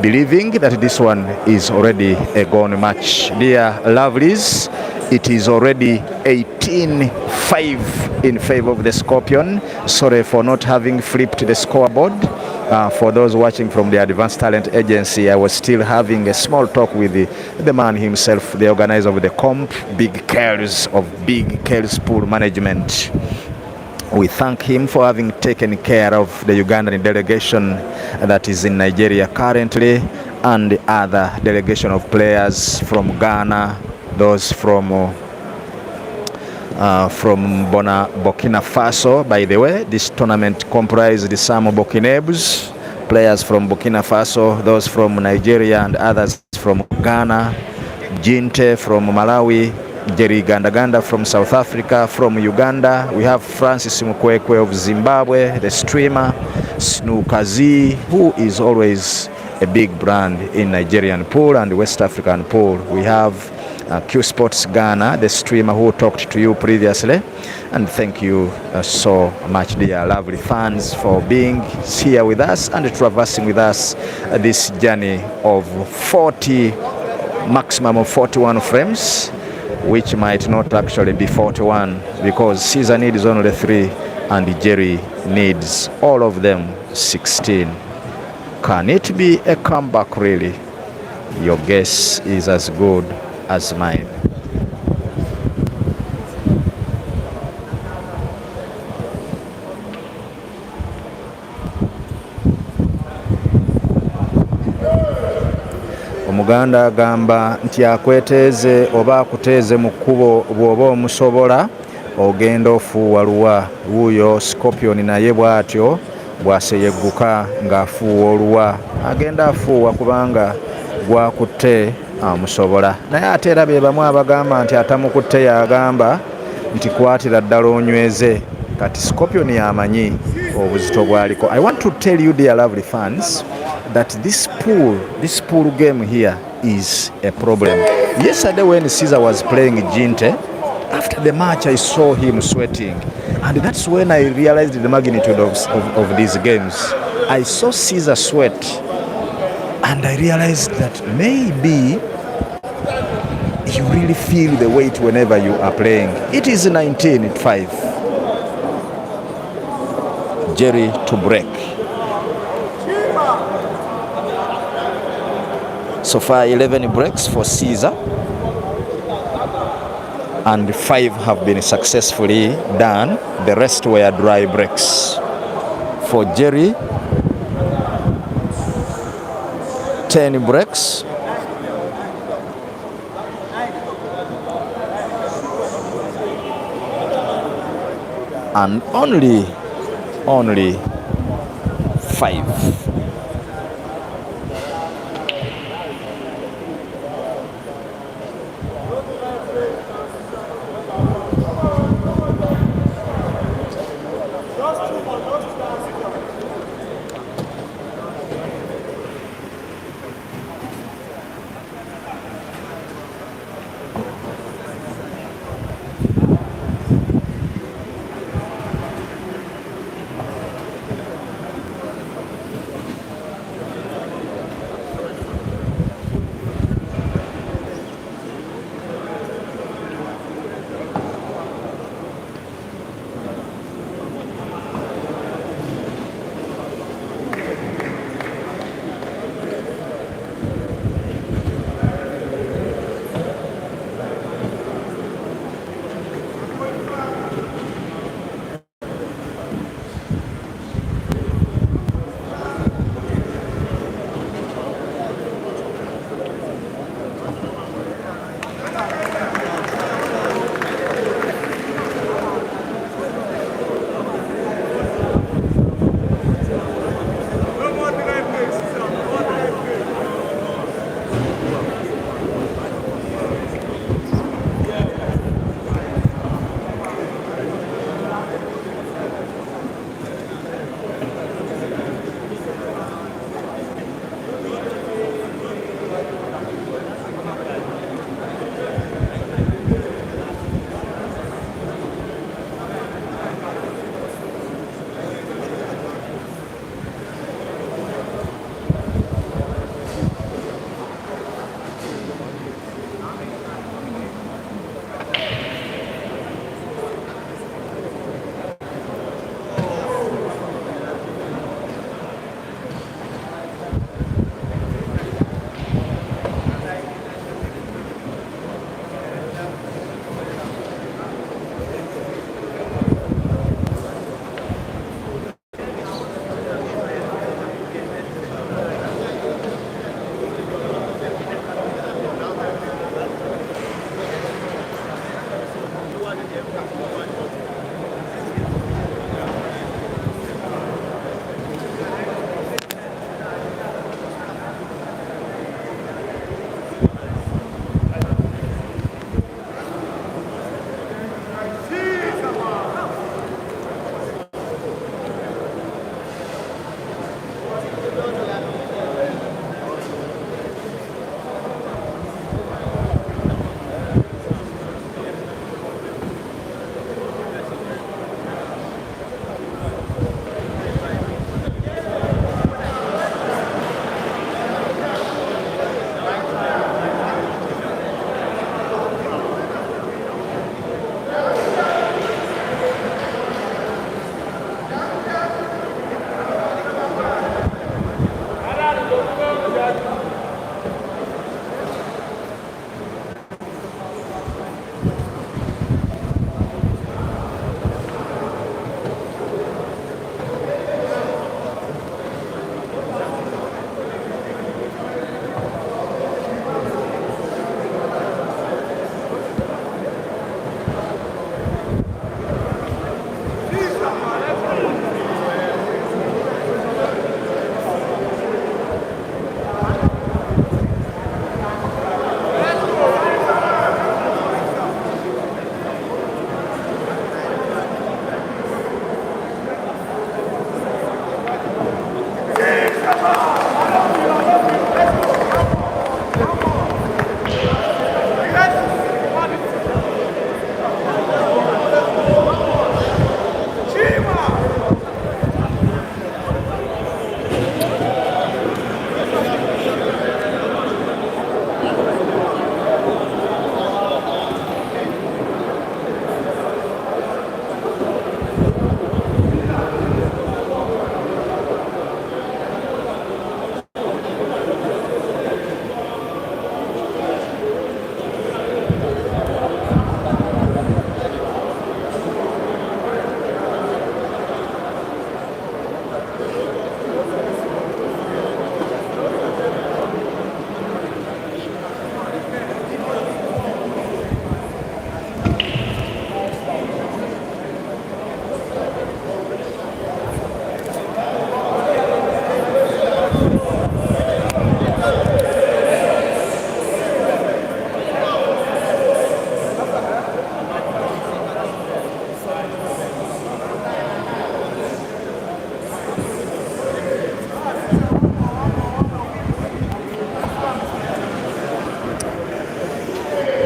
believing that this one is already a gone match. Dear lovelies, it is already 18-5 in favor of the Scorpion. Sorry for not having flipped the scoreboard. For those watching from the Advanced Talent Agency, I was still having a small talk with the man himself, the organizer of the comp, Big Kel's of Big Kel's Pool Management. We thank him for having taken care of the Ugandan delegation that is in Nigeria currently, and the other delegation of players from Ghana, those from Burkina Faso. By the way, this tournament comprises some Burkinabes, players from Burkina Faso, those from Nigeria, and others from Ghana, Jinte from Malawi, Jerry Gandaganda from South Africa, from Uganda. We have Francis Mukwekwe of Zimbabwe, the streamer, Snookazi, who is always a big brand in Nigerian pool and West African pool. We have Q Sports Ghana, the streamer who talked to you previously. And thank you so much, dear lovely fans, for being here with us and traversing with us this journey of 40, maximum of 41 frames, which might not actually be 41 because Caesar needs only 3 and Jerry needs all of them 16. Can it be a comeback really? Your guess is as good as mine. Omuganda agamba nti akweteeze oba akuteeze mu kkubo bw'oba omusobola ogenda ofuuwa luwa. Wuuyo Scorpion naye bw'atyo bw'aseyegguka ng'afuuwa oluwa agenda afuuwa kubanga gwakutte amusobola. Naye ate era be bamu abagamba nti atamukutte y'agamba nti kwatira ddala onyweze. Kati Scorpion yamanyi obuzito bwaliko. I want to tell you, dear lovely fans, that this pool game here is a problem. Yesterday when Caesar was playing Jinte, after the match I saw him sweating, and that's when I realized the magnitude of these games. I saw Caesar sweat, and I realized that maybe you really feel the weight whenever you are playing. It is 19-5. Jerry to break. So far 11 breaks for Caesar, and 5 have been successfully done. The rest were dry breaks. For Jerry, 10 breaks. And only 5.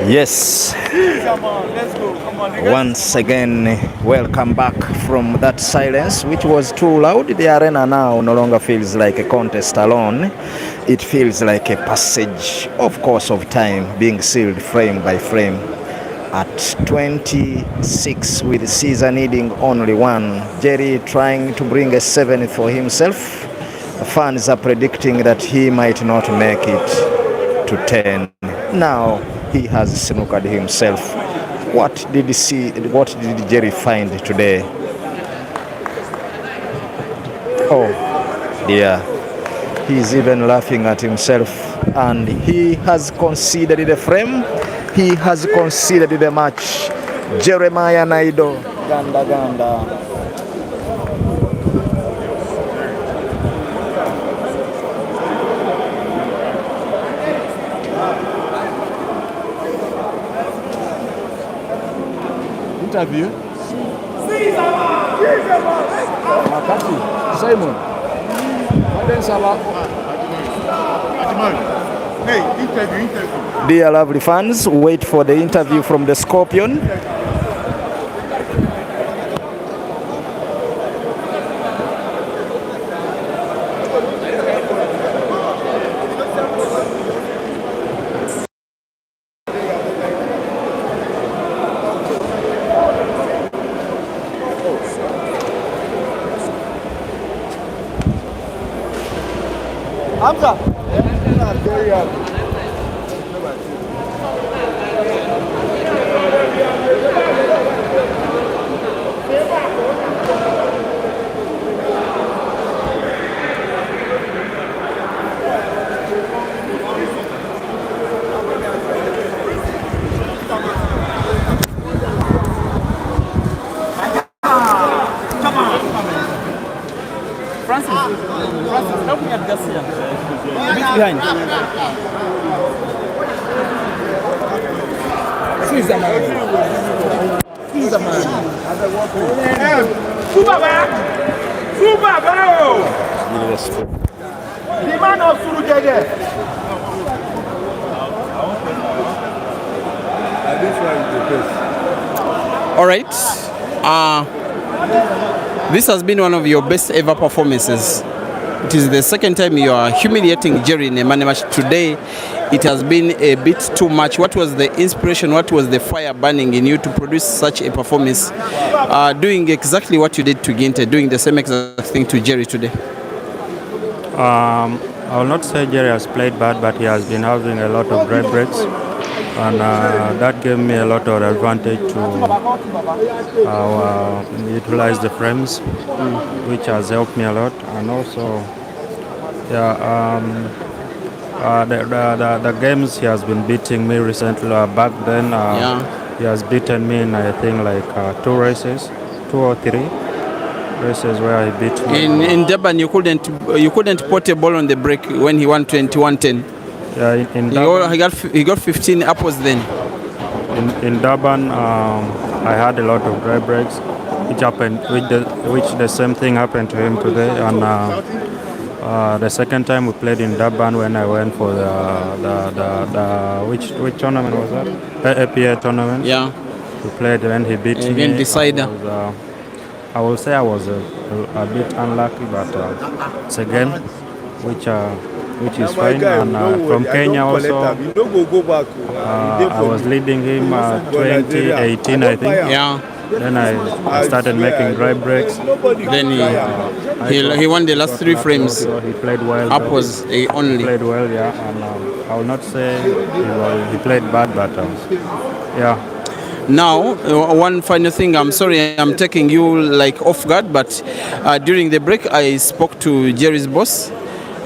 Yes. Once again, welcome back from that silence, which was too loud. The arena now no longer feels like a contest alone. It feels like a passage, of course, of time being sealed frame by frame. At 26, with Caesar needing only one, Jerry trying to bring a 7th for himself. Fans are predicting that he might not make it to 10. Now he has snookered himself. What did Jerry find today? Oh dear, he's even laughing at himself, and he has conceded the frame. He has conceded the match. Jeremiah Naido, Ganda Ganda. Interview. Makati, Simon. Hey, interview. Dear lovely fans, wait for the interview from the Scorpion. Hamza. Francis, help me adjust here. A bit behind. Caesar man. Super, bravo! The man of Surujede. All right. This has been one of your best ever performances. It is the second time you are humiliating Jerry in a money match. Today, it has been a bit too much. What was the inspiration? What was the fire burning in you to produce such a performance? Doing exactly what you did to Ginte, doing the same exact thing to Jerry today. I will not say Jerry has played bad, but he has been having a lot of dry breaks. And that gave me a lot of advantage to utilize the frames, which has helped me a lot. And also, the games he has been beating me recently. Back then, he has beaten me in I think like 2 or 3 races where he beat me. In Durban, you couldn't put a ball on the break when he won 21-10. Yeah, he got 15 apples then. In Durban, I had a lot of dry breaks, which happened, which the same thing happened to him today. And the second time we played in Durban, when I went for the which tournament was that? The APA tournament. Yeah. We played when he beat me. Again, decider. I will say I was a bit unlucky, but it's a game which is fine. And from Kenya also, I was leading him 2018, I think. Yeah. Then I started making dry breaks. Then he won the last 3 frames. He played well. Uppers only. He played well, yeah. And I will not say he played bad, but yeah. Now, one final thing. I'm sorry, I'm taking you like off guard, but during the break, I spoke to Jerry's boss.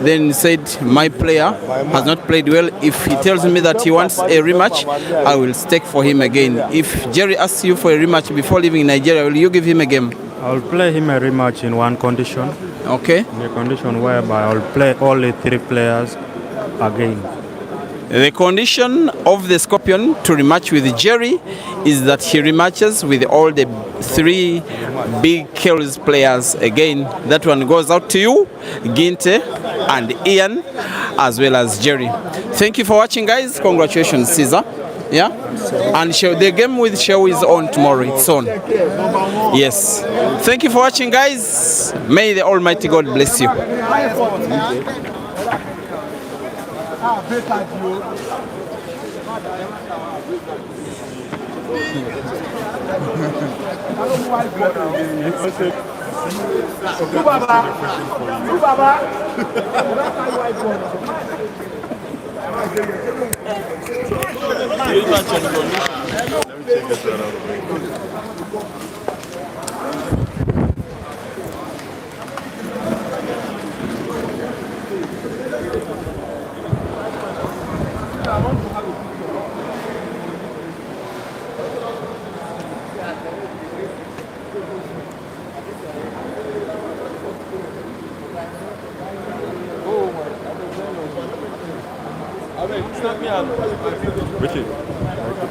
Then said, my player has not played well. If he tells me that he wants a rematch, I will stake for him again. If Jerry asks you for a rematch before leaving Nigeria, will you give him a game? I will play him a rematch in one condition. Okay. In a condition whereby I will play only 3 players again. The condition of the Scorpion to rematch with Jerry is that he rematches with all the 3 big Kills players again. That one goes out to you, Ginte and Ian, as well as Jerry. Thank you for watching, guys. Congratulations, Caesar. Yeah? And the game with Shew is on tomorrow. It's on. Yes. Thank you for watching, guys. May the Almighty God bless you. Richard.